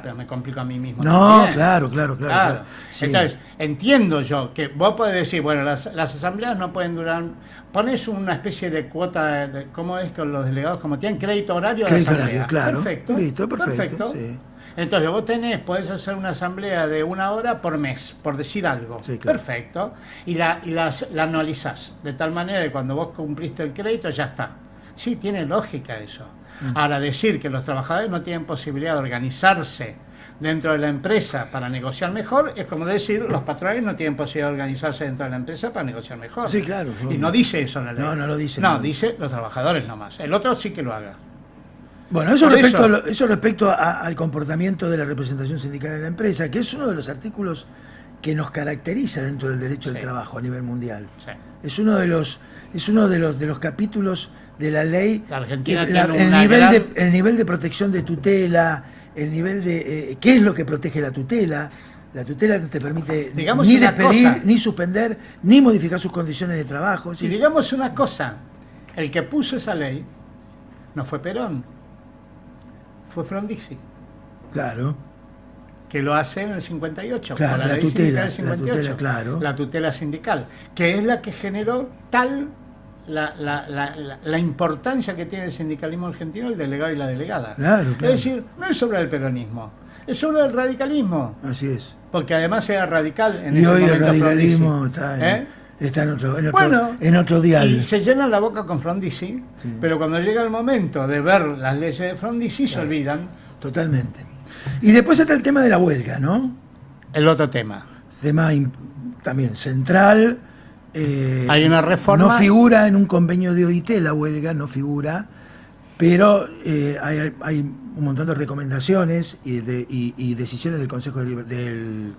S1: pero me complico a mí mismo.
S2: No,
S1: también.
S2: claro. Sí.
S1: Entonces, entiendo yo que vos podés decir, bueno, las asambleas no pueden durar, pones una especie de cuota, ¿cómo es con los delegados? Como tienen crédito horario de
S2: Crédito
S1: asamblea.
S2: horario, claro.
S1: Perfecto.
S2: Listo, perfecto, sí.
S1: Entonces vos podés hacer una asamblea de 1 hora por mes, por decir algo.
S2: Sí, claro.
S1: Perfecto. Y la anualizás, de tal manera que cuando vos cumpliste el crédito ya está. Sí, tiene lógica eso. Ahora, decir que los trabajadores no tienen posibilidad de organizarse dentro de la empresa para negociar mejor es como decir los patrones no tienen posibilidad de organizarse dentro de la empresa para negociar mejor.
S2: Sí, claro.
S1: Y no dice eso la ley.
S2: No lo dice.
S1: No, dice los trabajadores nomás. El otro sí que lo haga.
S2: Bueno, eso
S1: Por
S2: respecto al comportamiento de la representación sindical en la empresa, que es uno de los artículos que nos caracteriza dentro del derecho del trabajo a nivel mundial.
S1: Sí.
S2: Es uno de los capítulos de la ley.
S1: La Argentina
S2: que
S1: tiene una gran-
S2: el nivel de protección de tutela, el nivel de qué es lo que protege la tutela. La tutela no te permite
S1: Digamos
S2: ni
S1: una
S2: despedir,
S1: cosa.
S2: ni suspender, ni modificar sus condiciones de trabajo.
S1: Si digamos una cosa, el que puso esa ley no fue Perón, fue Frondizi,
S2: Claro.
S1: que lo hace en el 58,
S2: Claro,
S1: con
S2: la
S1: ley
S2: tutela,
S1: sindical del
S2: la
S1: 58,
S2: tutela, claro.
S1: la tutela sindical, que es la que generó la importancia que tiene el sindicalismo argentino, el delegado y la delegada.
S2: Claro.
S1: Es decir, no es sobre el peronismo, es sobre el radicalismo,
S2: Así es.
S1: porque además era radical en
S2: Y
S1: ese
S2: hoy el
S1: momento
S2: radicalismo
S1: Frondizi.
S2: está en otro
S1: Bueno,
S2: en otro dial.
S1: Y se llenan la boca con Frondizi,
S2: Sí.
S1: pero cuando llega el momento de ver las leyes de Frondizi se olvidan.
S2: Totalmente. Y después está el tema de la huelga, ¿no?
S1: El otro tema.
S2: Tema también central.
S1: Hay una reforma.
S2: No figura en un convenio de OIT la huelga, no figura, pero hay un montón de recomendaciones y decisiones del Consejo del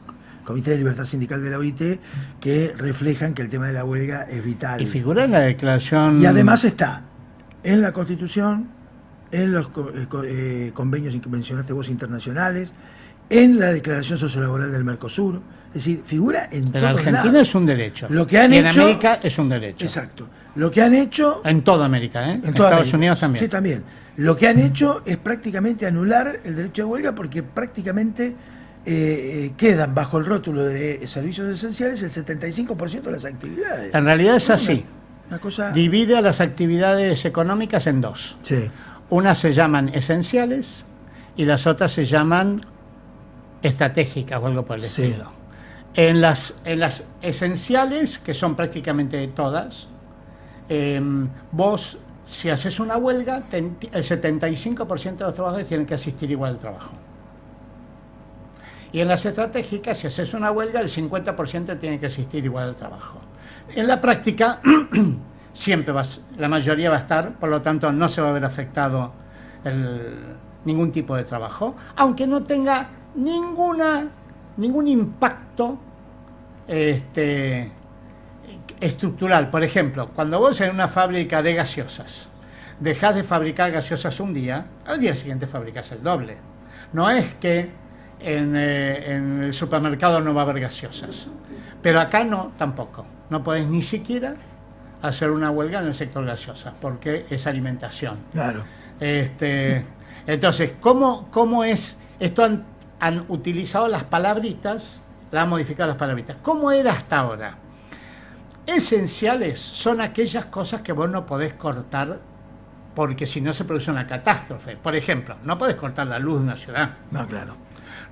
S2: Comité de Libertad Sindical de la OIT, que reflejan que el tema de la huelga es vital.
S1: Y figura en la declaración...
S2: Y además está en la Constitución, en los convenios que mencionaste vos internacionales, en la Declaración Sociolaboral del Mercosur. Es decir, figura en todos lados.
S1: En Argentina es un derecho.
S2: Lo que han
S1: y
S2: hecho,
S1: en América es un derecho.
S2: Exacto. Lo que han hecho...
S1: En toda América, ¿eh?
S2: En
S1: Estados
S2: América.
S1: Unidos también.
S2: Sí, también. Lo que han hecho es prácticamente anular el derecho de huelga porque prácticamente quedan bajo el rótulo de servicios esenciales el 75% de las actividades.
S1: En realidad es así.
S2: Una cosa...
S1: Divide a las actividades económicas en dos.
S2: Sí.
S1: Unas se llaman esenciales y las otras se llaman estratégicas o algo por el estilo. En las esenciales, que son prácticamente todas, vos, si haces una huelga, el 75% de los trabajadores tienen que asistir igual al trabajo. Y en las estratégicas, si haces una huelga, el 50% tiene que asistir igual al trabajo. En la práctica, siempre la mayoría va a estar, por lo tanto no se va a ver afectado ningún tipo de trabajo, aunque no tenga ningún impacto estructural. Por ejemplo, cuando vos en una fábrica de gaseosas dejás de fabricar gaseosas un día, al día siguiente fabricás el doble. No es que en el supermercado no va a haber gaseosas, pero acá no, tampoco. No podés ni siquiera hacer una huelga en el sector gaseosas porque es alimentación.
S2: Claro.
S1: Entonces, ¿cómo es esto? Han utilizado las palabritas, han modificado las palabritas. ¿Cómo era hasta ahora? Esenciales son aquellas cosas que vos no podés cortar porque si no se produce una catástrofe. Por ejemplo, no podés cortar la luz de una ciudad.
S2: No, claro.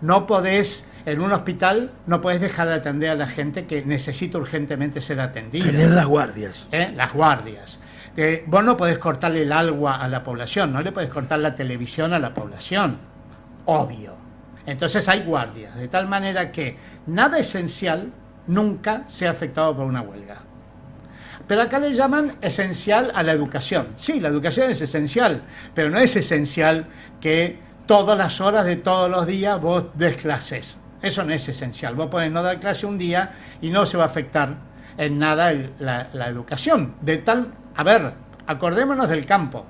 S1: No podés, en un hospital, no podés dejar de atender a la gente que necesita urgentemente ser atendida.
S2: Tener las guardias.
S1: Las guardias. Vos no podés cortarle el agua a la población, no le podés cortar la televisión a la población. Obvio. Entonces hay guardias, de tal manera que nada esencial nunca sea afectado por una huelga. Pero acá le llaman esencial a la educación. Sí, la educación es esencial, pero no es esencial que todas las horas de todos los días vos des clases. Eso no es esencial. Vos podés no dar clase un día y no se va a afectar en nada la educación. A ver, acordémonos del campo.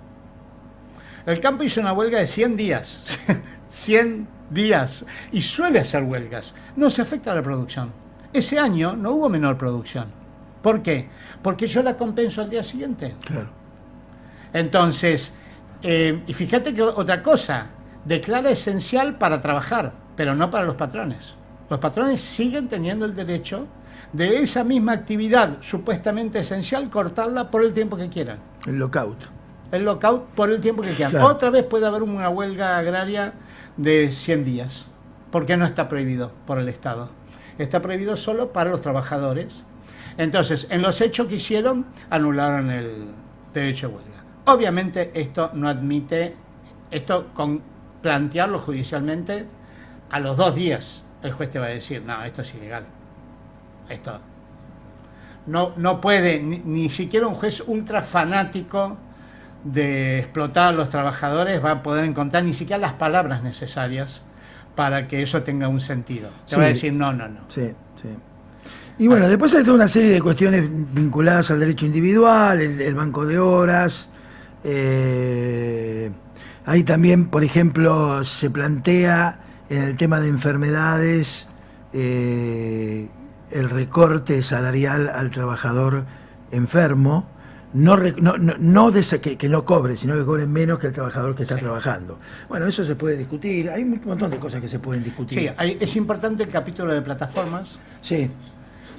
S1: El campo hizo una huelga de 100 días. 100 días. Y suele hacer huelgas. No se afecta a la producción. Ese año no hubo menor producción. ¿Por qué? Porque yo la compenso al día siguiente.
S2: Claro.
S1: Entonces, y fíjate que otra cosa, declara esencial para trabajar, pero no para los patrones. Los patrones siguen teniendo el derecho de esa misma actividad supuestamente esencial, cortarla por el tiempo que quieran.
S2: El lockout.
S1: El lockout por el tiempo que quieran.
S2: Claro.
S1: Otra vez puede haber una huelga agraria de 100 días, porque no está prohibido por el Estado. Está prohibido solo para los trabajadores. Entonces, en los hechos que hicieron, anularon el derecho de huelga. Obviamente esto no admite, con plantearlo judicialmente, a los 2 días el juez te va a decir, no, esto es ilegal. Esto no puede, ni siquiera un juez ultra fanático de explotar a los trabajadores va a poder encontrar ni siquiera las palabras necesarias para que eso tenga un sentido. Te va a decir, no.
S2: Sí, sí. Y bueno, después hay toda una serie de cuestiones vinculadas al derecho individual, el banco de horas. Ahí también, por ejemplo, se plantea en el tema de enfermedades el recorte salarial al trabajador enfermo, que no cobre, sino que cobre menos que el trabajador que está trabajando. Bueno, eso se puede discutir, hay un montón de cosas que se pueden discutir.
S1: Sí, es importante el capítulo de plataformas.
S2: Sí.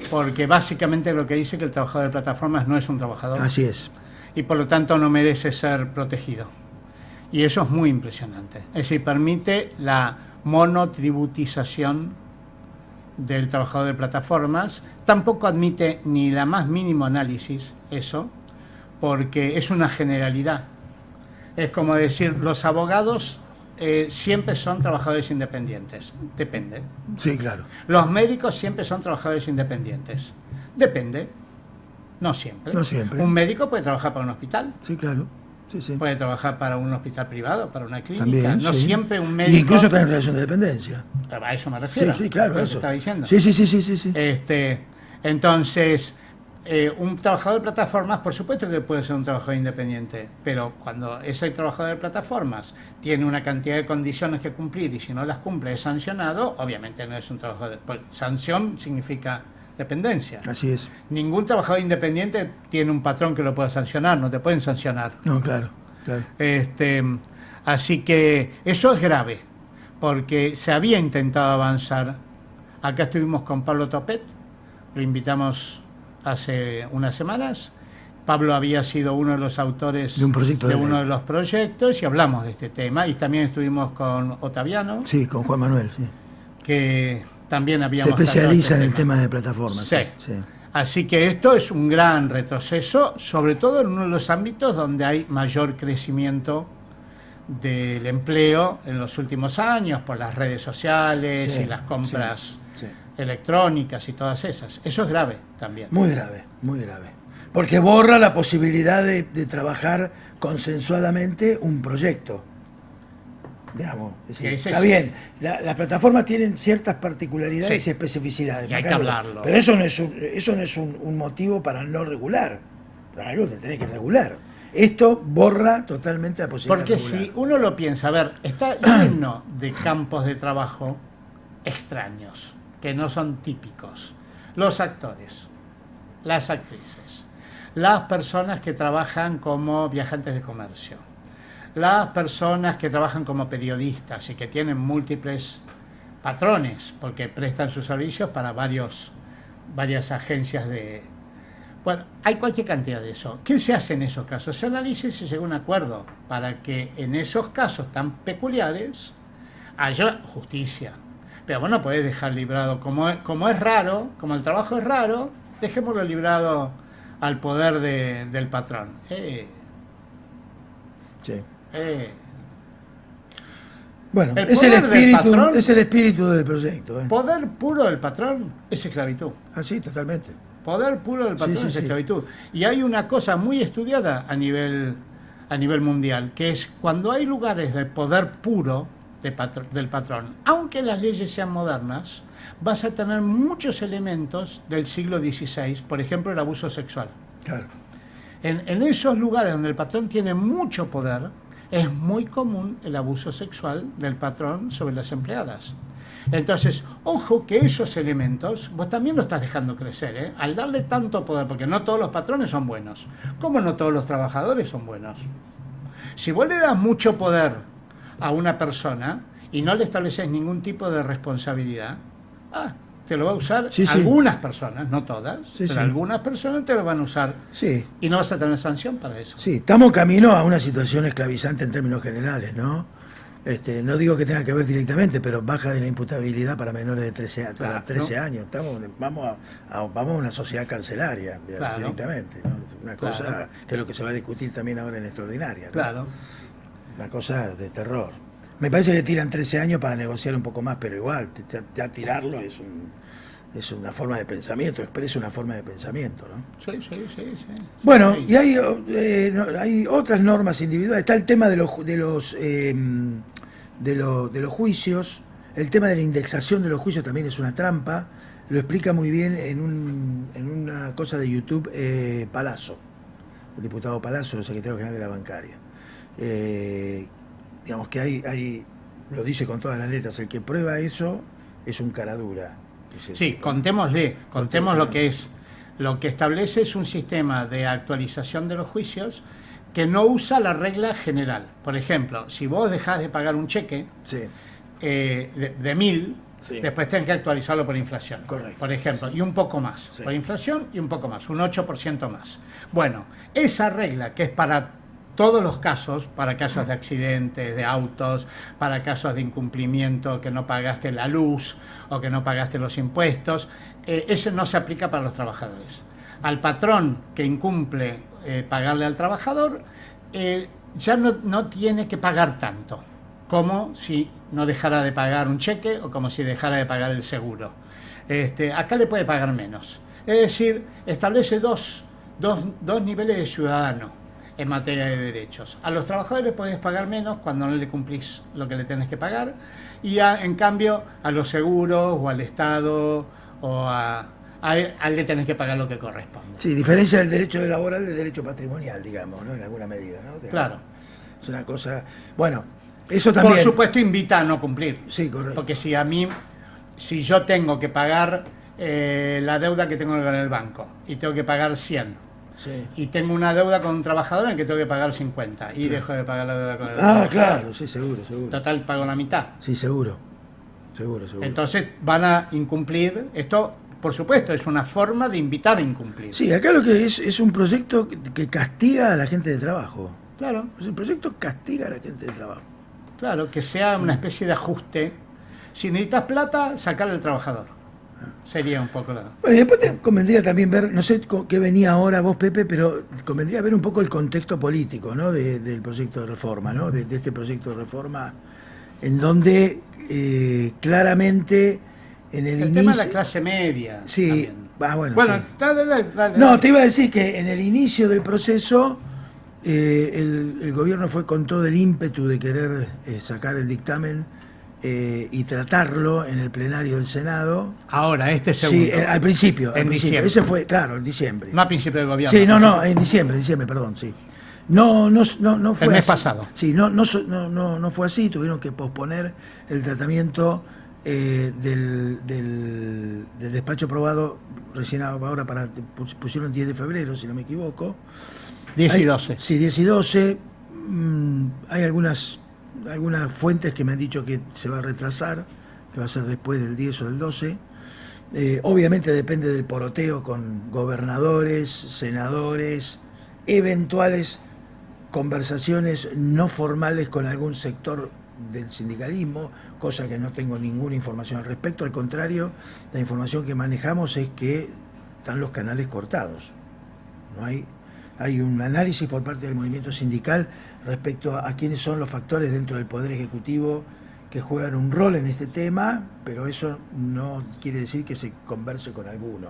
S1: Porque básicamente lo que dice que el trabajador de plataformas no es un trabajador.
S2: Así es.
S1: Y por lo tanto no merece ser protegido. Y eso es muy impresionante. Es decir, permite la monotributización del trabajador de plataformas. Tampoco admite ni la más mínimo análisis eso, porque es una generalidad. Es como decir, los abogados siempre son trabajadores independientes. Depende.
S2: Sí, claro.
S1: Los médicos siempre son trabajadores independientes. Depende. No siempre.
S2: No siempre.
S1: Un médico puede trabajar para un hospital.
S2: Sí, claro. sí, sí.
S1: Puede trabajar para un hospital privado, para una clínica.
S2: También,
S1: no
S2: sí.
S1: siempre un médico...
S2: Y incluso está en relación de dependencia.
S1: A eso me refiero.
S2: Sí, claro,
S1: lo que
S2: eso.
S1: te estaba diciendo.
S2: Sí, sí, sí, sí, sí.
S1: Entonces, un trabajador de plataformas, por supuesto que puede ser un trabajador independiente, pero cuando ese trabajador de plataformas tiene una cantidad de condiciones que cumplir y si no las cumple es sancionado, obviamente no es un trabajador. Sanción significa dependencia.
S2: Así es.
S1: Ningún trabajador independiente tiene un patrón que lo pueda sancionar, no te pueden sancionar.
S2: No, claro, claro.
S1: Así que eso es grave, porque se había intentado avanzar. Acá estuvimos con Pablo Topet, lo invitamos hace unas semanas. Pablo había sido uno de los autores
S2: de un proyecto
S1: de uno de los proyectos y hablamos de este tema. Y también estuvimos con Otaviano.
S2: Sí, con Juan Manuel, sí.
S1: Que también habíamos...
S2: Se especializa en el tema de plataformas.
S1: Sí.
S2: Sí.
S1: Así que esto es un gran retroceso, sobre todo en uno de los ámbitos donde hay mayor crecimiento del empleo en los últimos años, por las redes sociales, sí, y las compras electrónicas y todas esas. Eso es grave también.
S2: Muy grave, muy grave. Porque borra la posibilidad de trabajar consensuadamente un proyecto. Digamos, es decir, está bien, las plataformas tienen ciertas particularidades y especificidades.
S1: Y hay que hablarlo.
S2: Pero eso no es un motivo para no regular. Para algo que tenés que regular. Esto borra totalmente la posibilidad
S1: Porque
S2: de regular.
S1: si uno lo piensa, a ver, está lleno de campos de trabajo extraños, que no son típicos. Los actores, las actrices, las personas que trabajan como viajantes de comercio, las personas que trabajan como periodistas y que tienen múltiples patrones, porque prestan sus servicios para varias agencias de... Bueno, hay cualquier cantidad de eso. ¿Qué se hace en esos casos? Se analiza y se llega a un acuerdo para que en esos casos tan peculiares haya justicia. Pero vos no podés dejar librado, como es raro, como el trabajo es raro, dejémoslo librado al poder del patrón.
S2: Sí. Bueno,
S1: el
S2: es el espíritu del proyecto.
S1: Poder puro del patrón es esclavitud.
S2: Ah, sí, totalmente.
S1: Poder puro del patrón es esclavitud. Y hay una cosa muy estudiada a nivel mundial, que es cuando hay lugares de poder puro del patrón, aunque las leyes sean modernas, vas a tener muchos elementos del siglo XVI, por ejemplo el abuso sexual.
S2: Claro.
S1: En esos lugares donde el patrón tiene mucho poder, es muy común el abuso sexual del patrón sobre las empleadas. Entonces, ojo que esos elementos vos también lo estás dejando crecer, ¿eh? Al darle tanto poder, porque no todos los patrones son buenos, como no todos los trabajadores son buenos. Si vos le das mucho poder a una persona y no le estableces ningún tipo de responsabilidad, te lo va a usar algunas personas, no todas, pero algunas personas te lo van a usar y no vas a tener sanción para eso.
S2: Sí, estamos camino a una situación esclavizante en términos generales, ¿no? No digo que tenga que ver directamente, pero baja de la imputabilidad para menores de 13 años. Vamos a una sociedad carcelaria directamente, ¿no? Una cosa que es lo que se va a discutir también ahora en extraordinaria, ¿no?
S1: Claro.
S2: Una cosa de terror. Me parece que tiran 13 años para negociar un poco más, pero igual, ya tirarlo es una forma de pensamiento, expresa una forma de pensamiento, ¿no?
S1: Sí.
S2: Bueno, y hay otras normas individuales. Está el tema de los juicios. El tema de la indexación de los juicios también es una trampa. Lo explica muy bien en una cosa de YouTube Palazzo, el diputado Palazzo, el secretario general de la bancaria. Digamos que hay, lo dice con todas las letras, el que prueba eso es un caradura.
S1: Sí, contemos lo que es. Lo que establece es un sistema de actualización de los juicios que no usa la regla general. Por ejemplo, si vos dejás de pagar un cheque de 1.000, después tenés que actualizarlo por inflación.
S2: Correcto.
S1: Por ejemplo, y un poco más. Por inflación y un poco más, un 8% más. Bueno, esa regla que es para todos los casos, para casos de accidentes, de autos, para casos de incumplimiento, que no pagaste la luz o que no pagaste los impuestos, eso no se aplica para los trabajadores. Al patrón que incumple pagarle al trabajador, ya no tiene que pagar tanto, como si no dejara de pagar un cheque o como si dejara de pagar el seguro. Acá le puede pagar menos. Es decir, establece dos niveles de ciudadano. en materia de derechos. A los trabajadores podés pagar menos cuando no le cumplís lo que le tenés que pagar, y en cambio a los seguros o al Estado o a le tenés que pagar lo que corresponde.
S2: Sí, diferencia del derecho laboral del derecho patrimonial, digamos, ¿no? En alguna medida, ¿no?
S1: Claro.
S2: Es una cosa... Bueno, eso también...
S1: Por supuesto invita a no cumplir.
S2: Sí, correcto.
S1: Porque si yo tengo que pagar la deuda que tengo con el banco y tengo que pagar 100,
S2: sí,
S1: y tengo una deuda con un trabajador en el que tengo que pagar 50 y dejo de pagar la deuda con el banco.
S2: Ah, claro, sí, seguro.
S1: Total, pago la mitad.
S2: Sí, seguro.
S1: Entonces van a incumplir. Esto, por supuesto, es una forma de invitar a incumplir.
S2: Sí, acá lo que es un proyecto que castiga a la gente de trabajo.
S1: Claro.
S2: Es un proyecto que castiga a la gente de trabajo.
S1: Claro, que sea una especie de ajuste. Si necesitas plata, sacarle al trabajador. Sería un poco la...
S2: Bueno, y después te convendría también ver, no sé qué venía ahora vos, Pepe, pero convendría ver un poco el contexto político, ¿no? Del proyecto de reforma, ¿no? De este proyecto de reforma, en donde claramente en el inicio...
S1: tema de la clase media.
S2: Sí,
S1: bueno,
S2: sí. No, te iba a decir que en el inicio del proceso el gobierno fue con todo el ímpetu de querer sacar el dictamen y tratarlo en el plenario del Senado.
S1: Ahora, segundo.
S2: Sí, al principio.
S1: En diciembre.
S2: Ese fue, claro, en diciembre.
S1: No a principio del gobierno.
S2: Sí, no, en diciembre, perdón, sí. No fue
S1: el mes
S2: así.
S1: Pasado.
S2: Sí, no fue así, tuvieron que posponer el tratamiento del despacho aprobado recién ahora pusieron 10 de febrero, si no me equivoco.
S1: 10 y 12.
S2: Sí, 10 y 12. Hay algunas fuentes que me han dicho que se va a retrasar, que va a ser después del 10 o del 12. Obviamente depende del poroteo con gobernadores, senadores, eventuales conversaciones no formales con algún sector del sindicalismo, cosa que no tengo ninguna información al respecto. Al contrario, la información que manejamos es que están los canales cortados. No hay un análisis por parte del movimiento sindical respecto a quiénes son los factores dentro del Poder Ejecutivo que juegan un rol en este tema, pero eso no quiere decir que se converse con alguno.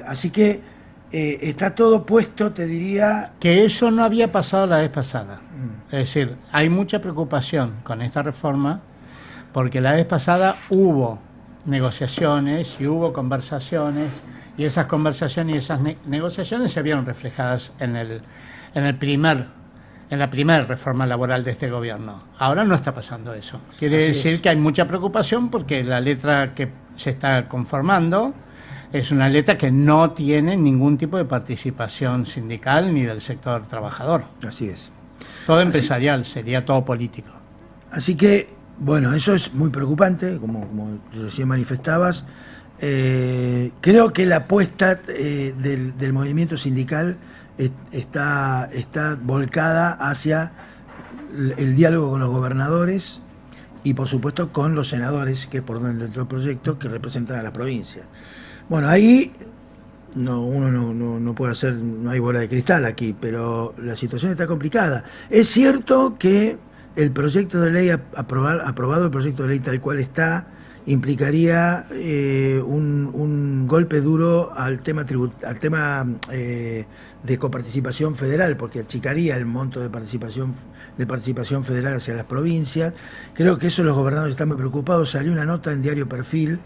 S2: Así que está todo puesto, te diría...
S1: Que eso no había pasado la vez pasada. Es decir, hay mucha preocupación con esta reforma porque la vez pasada hubo negociaciones y hubo conversaciones, y esas conversaciones y esas negociaciones se vieron reflejadas en la primera reforma laboral de este gobierno. Ahora no está pasando eso. Quiere decir que hay mucha preocupación porque la letra que se está conformando es una letra que no tiene ningún tipo de participación sindical ni del sector trabajador.
S2: Así es.
S1: Todo empresarial, sería todo político.
S2: Así que, bueno, eso es muy preocupante, como recién manifestabas. Creo que la apuesta del movimiento sindical está volcada hacia el diálogo con los gobernadores y, por supuesto, con los senadores, que es por donde entró el proyecto, que representan a la provincia. Bueno, ahí uno no puede hacer, no hay bola de cristal aquí, pero la situación está complicada. Es cierto que el proyecto de ley aprobado, el proyecto de ley tal cual está, implicaría un golpe duro al tema de coparticipación federal, porque achicaría el monto de participación federal hacia las provincias. Creo que eso los gobernadores están muy preocupados. Salió una nota en Diario Perfil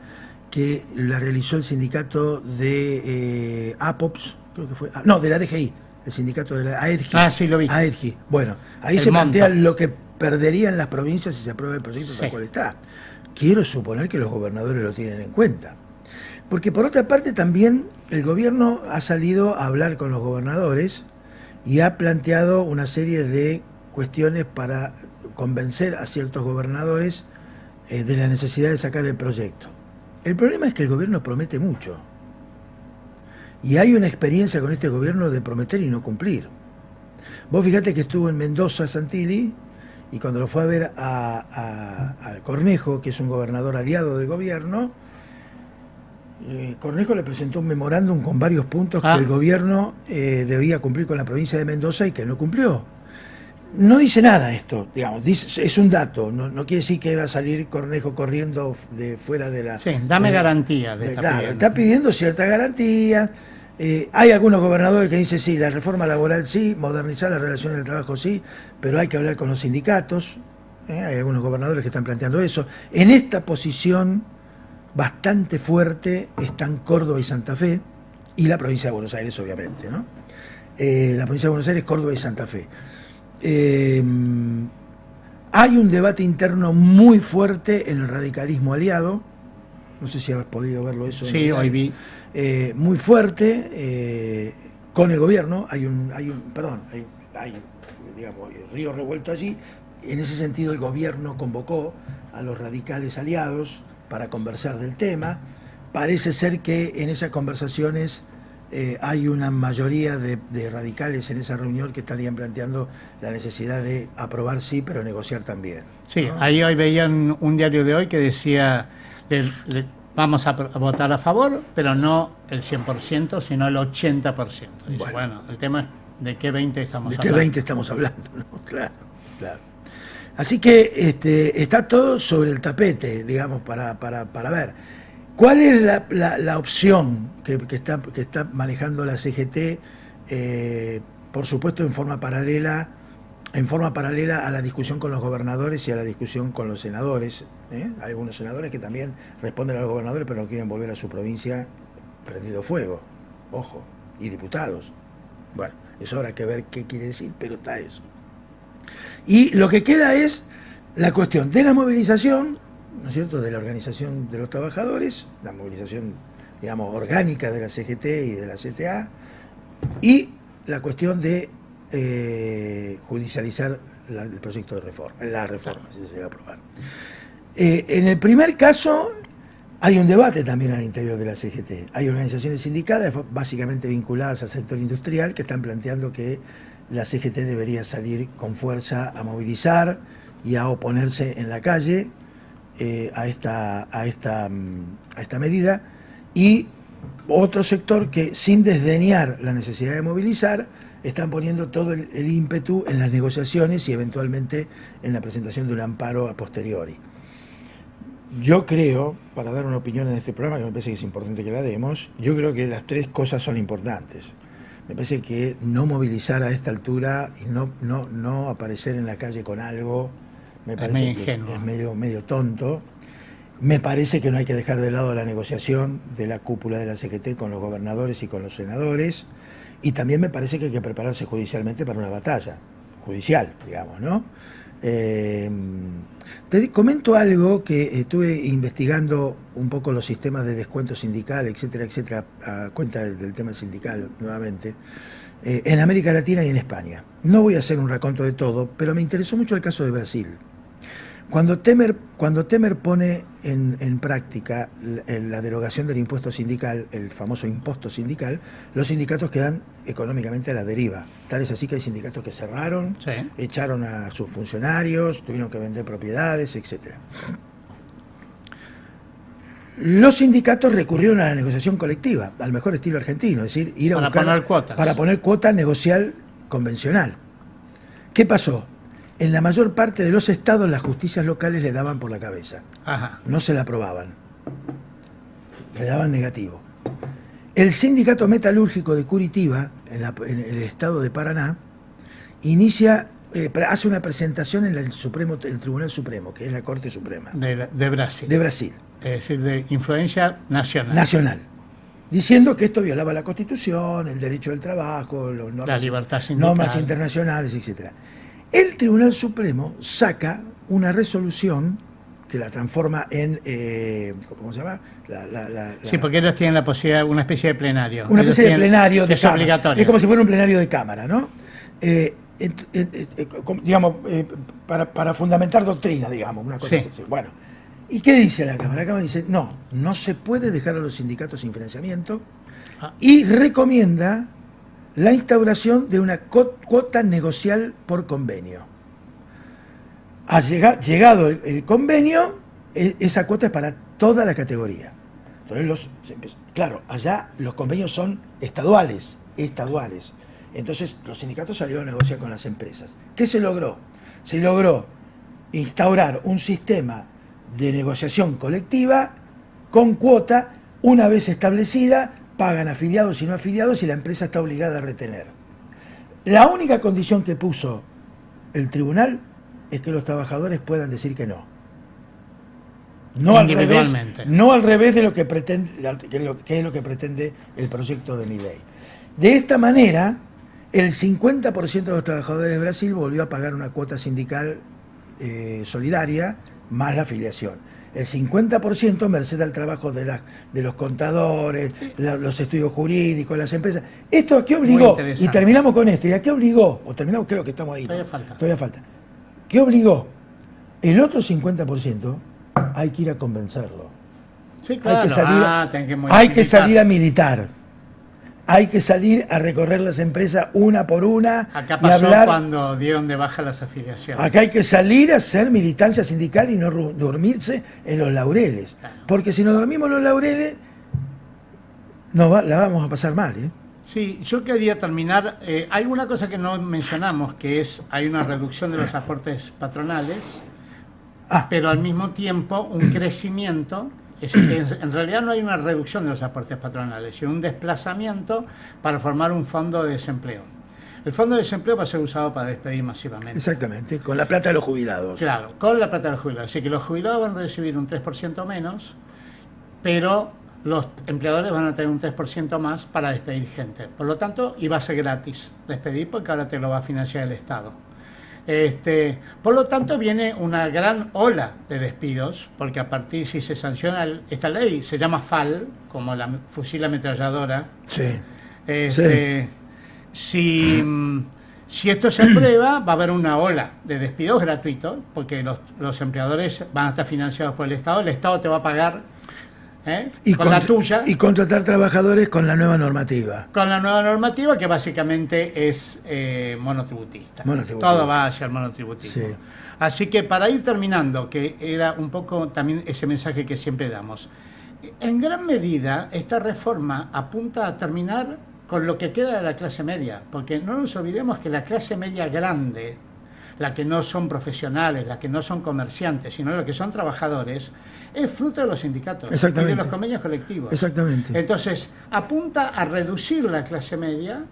S2: que la realizó el sindicato de APOPS, creo que fue, de la DGI, el sindicato de la AEDGI.
S1: Ah, sí, lo vi.
S2: AEDGI. Bueno, ahí se plantea lo que perderían las provincias si se aprueba el proyecto tal cual está. Quiero suponer que los gobernadores lo tienen en cuenta. Porque por otra parte también el gobierno ha salido a hablar con los gobernadores y ha planteado una serie de cuestiones para convencer a ciertos gobernadores de la necesidad de sacar el proyecto. El problema es que el gobierno promete mucho. Y hay una experiencia con este gobierno de prometer y no cumplir. Vos fíjate que estuvo en Mendoza, Santilli, y cuando lo fue a ver a Cornejo, que es un gobernador aliado del gobierno, Cornejo le presentó un memorándum con varios puntos que el gobierno debía cumplir con la provincia de Mendoza y que no cumplió. No dice nada esto, digamos, es un dato, no quiere decir que va a salir Cornejo corriendo de fuera de la...
S1: Sí, dame garantías.
S2: Claro, está pidiendo cierta garantía, Hay algunos gobernadores que dicen sí, la reforma laboral sí, modernizar las relaciones del trabajo sí, pero hay que hablar con los sindicatos. Hay algunos gobernadores que están planteando eso. En esta posición bastante fuerte están Córdoba y Santa Fe, y la provincia de Buenos Aires, obviamente, ¿no? La provincia de Buenos Aires, Córdoba y Santa Fe. Hay un debate interno muy fuerte en el radicalismo aliado. No sé si has podido verlo eso.
S1: Sí, hoy vi.
S2: Muy fuerte con el gobierno. Hay digamos, río revuelto allí. En ese sentido, el gobierno convocó a los radicales aliados para conversar del tema. Parece ser que en esas conversaciones hay una mayoría de radicales en esa reunión que estarían planteando la necesidad de aprobar sí, pero negociar también,
S1: Sí,
S2: ¿no?
S1: ahí hoy veían un diario de hoy que decía, vamos a votar a favor, pero no el 100%, sino el 80%. Dice, bueno, el tema es de qué 20 estamos hablando.
S2: ¿De qué 20 estamos hablando? ¿No? Claro, claro. Así que está todo sobre el tapete, digamos, para ver. ¿Cuál es la opción que está manejando la CGT? Por supuesto, en forma paralela a la discusión con los gobernadores y a la discusión con los senadores. Hay algunos senadores que también responden a los gobernadores, pero no quieren volver a su provincia prendido fuego. Ojo, y diputados. Bueno, eso habrá que ver qué quiere decir, pero está eso. Y lo que queda es la cuestión de la movilización, ¿no es cierto?, de la organización de los trabajadores, la movilización, digamos, orgánica de la CGT y de la CTA, y la cuestión de judicializar el proyecto de reforma, la reforma, si se llega a aprobar. En el primer caso, hay un debate también al interior de la CGT. Hay organizaciones sindicadas, básicamente vinculadas al sector industrial, que están planteando que la CGT debería salir con fuerza a movilizar y a oponerse en la calle a esta medida, y otro sector que, sin desdeñar la necesidad de movilizar, están poniendo todo el ímpetu en las negociaciones y eventualmente en la presentación de un amparo a posteriori. Yo creo, para dar una opinión en este programa, que me parece que es importante que la demos, yo creo que las tres cosas son importantes. Me parece que no movilizar a esta altura y no aparecer en la calle con algo, me parece que es medio tonto. Me parece que no hay que dejar de lado la negociación de la cúpula de la CGT con los gobernadores y con los senadores, y también me parece que hay que prepararse judicialmente para una batalla judicial, digamos, ¿no? Te comento algo que estuve investigando un poco los sistemas de descuento sindical, etcétera, etcétera, a cuenta del tema sindical nuevamente, en América Latina y en España. No voy a hacer un raconto de todo, pero me interesó mucho el caso de Brasil. Cuando Temer pone en práctica la derogación del impuesto sindical, el famoso impuesto sindical, los sindicatos quedan económicamente a la deriva. Tal es así que hay sindicatos que cerraron, sí, echaron a sus funcionarios, tuvieron que vender propiedades, etc. Los sindicatos recurrieron a la negociación colectiva, al mejor estilo argentino, es decir, ir a buscar para poner cuotas negocial convencional. ¿Qué pasó? En la mayor parte de los estados las justicias locales le daban por la cabeza. Ajá. No se la aprobaban. Le daban negativo. El sindicato metalúrgico de Curitiba, en el estado de Paraná, hace una presentación en el Tribunal Supremo, que es la Corte Suprema.
S1: De Brasil.
S2: De Brasil.
S1: Es decir, de influencia nacional.
S2: Nacional. Diciendo que esto violaba la Constitución, el derecho del trabajo,
S1: la libertad sindical,
S2: normas internacionales, etc. El Tribunal Supremo saca una resolución que la transforma en, ¿cómo se llama?
S1: Sí, porque ellos tienen la posibilidad, una especie de plenario.
S2: Una especie de plenario de
S1: Cámara. Obligatorio.
S2: Es como si fuera un plenario de Cámara, ¿no? Digamos, para fundamentar doctrina, digamos, una cosa así. Bueno, ¿y qué dice la Cámara? La Cámara dice, no se puede dejar a los sindicatos sin financiamiento, y recomienda la instauración de una cuota negocial por convenio. Ha llegado el convenio, esa cuota es para toda la categoría. Entonces, claro, allá los convenios son estaduales. Entonces los sindicatos salieron a negociar con las empresas. ¿Qué se logró? Se logró instaurar un sistema de negociación colectiva con cuota, una vez establecida, pagan afiliados y no afiliados y la empresa está obligada a retener. La única condición que puso el tribunal es que los trabajadores puedan decir que no. No al revés de lo que pretende, que es lo que pretende el proyecto de mi ley. De esta manera, el 50% de los trabajadores de Brasil volvió a pagar una cuota sindical solidaria más la afiliación. El 50% merced al trabajo de los contadores, los estudios jurídicos, las empresas. ¿Esto a qué obligó? Y terminamos con esto. ¿Y a qué obligó? O terminamos, creo que estamos ahí. Todavía falta. ¿Qué obligó? El otro 50% hay que ir a convencerlo.
S1: Sí, claro.
S2: Hay que salir a militar. Hay que salir a recorrer las empresas una por una.
S1: Acá pasó cuando dieron de baja las afiliaciones.
S2: Acá hay que salir a hacer militancia sindical y no dormirse en los laureles. Claro. Porque si nos dormimos en los laureles, la vamos a pasar mal.
S1: Sí, yo quería terminar. Hay una cosa que no mencionamos, que hay una reducción de los aportes patronales, pero al mismo tiempo un crecimiento. En realidad no hay una reducción de los aportes patronales, sino un desplazamiento para formar un fondo de desempleo. El fondo de desempleo va a ser usado para despedir masivamente.
S2: Exactamente, con la plata de los jubilados.
S1: Claro, con la plata de los jubilados. Así que los jubilados van a recibir un 3% menos, pero los empleadores van a tener un 3% más para despedir gente. Por lo tanto, y va a ser gratis despedir porque ahora te lo va a financiar el Estado. Por lo tanto, viene una gran ola de despidos, porque a partir, si se sanciona esta ley, se llama FAL, como la fusil ametralladora.
S2: Sí.
S1: Si esto se aprueba, va a haber una ola de despidos gratuitos, porque los empleadores van a estar financiados por el Estado te va a pagar con la tuya.
S2: Y contratar trabajadores con la nueva normativa.
S1: Con la nueva normativa, que básicamente es monotributista. Todo va hacia el monotributismo. Sí. Así que para ir terminando, que era un poco también ese mensaje que siempre damos, en gran medida esta reforma apunta a terminar con lo que queda de la clase media, porque no nos olvidemos que la clase media grande, la que no son profesionales, la que no son comerciantes, sino los que son trabajadores, es fruto de los sindicatos y de los convenios colectivos.
S2: Exactamente.
S1: Entonces, apunta a reducir la clase media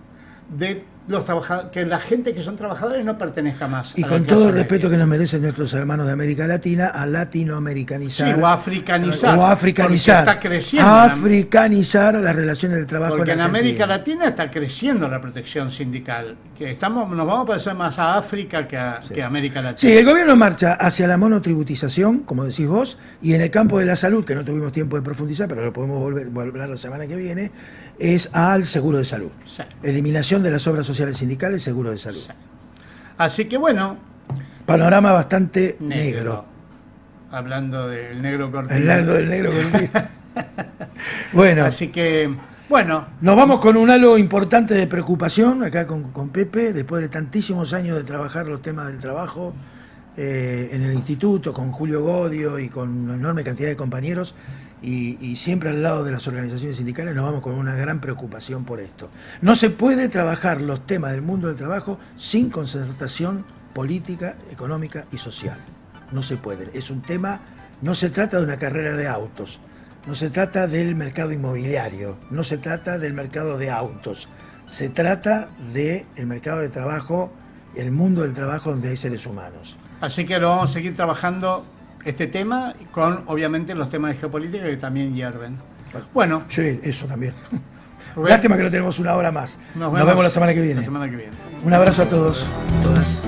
S1: de los trabajadores, que la gente que son trabajadores no pertenezca más
S2: y a con todo el respeto que nos merecen nuestros hermanos de América Latina, a latinoamericanizar.
S1: Sí, o africanizar.
S2: Está creciendo. Africanizar las relaciones del trabajo.
S1: Porque en América Latina está creciendo la protección sindical. Que nos vamos a parecer más a África que a América Latina.
S2: Sí, el gobierno marcha hacia la monotributización, como decís vos, y en el campo de la salud, que no tuvimos tiempo de profundizar, pero lo podemos volver la semana que viene, es al seguro de salud. Sí. Eliminación de las obras sociales sindicales, seguro de salud. Sí.
S1: Así que bueno.
S2: Panorama bastante negro.
S1: Hablando del negro cortino.
S2: Hablando del negro cortino. Bueno.
S1: Así que, bueno.
S2: Nos vamos con un halo importante de preocupación acá con Pepe, después de tantísimos años de trabajar los temas del trabajo en el instituto, con Julio Godio y con una enorme cantidad de compañeros. Y siempre al lado de las organizaciones sindicales nos vamos con una gran preocupación por esto. No se puede trabajar los temas del mundo del trabajo sin concertación política, económica y social. No se puede. Es un tema, no se trata de una carrera de autos, no se trata del mercado inmobiliario, no se trata del mercado de autos, se trata del mercado de trabajo, el mundo del trabajo donde hay seres humanos.
S1: Así que lo vamos a seguir trabajando este tema con obviamente los temas de geopolítica que también hierven. Bueno.
S2: Sí, eso también. Lástima que no tenemos una hora más. Nos vemos la semana que viene.
S1: La semana que viene.
S2: Un abrazo a todos, todas.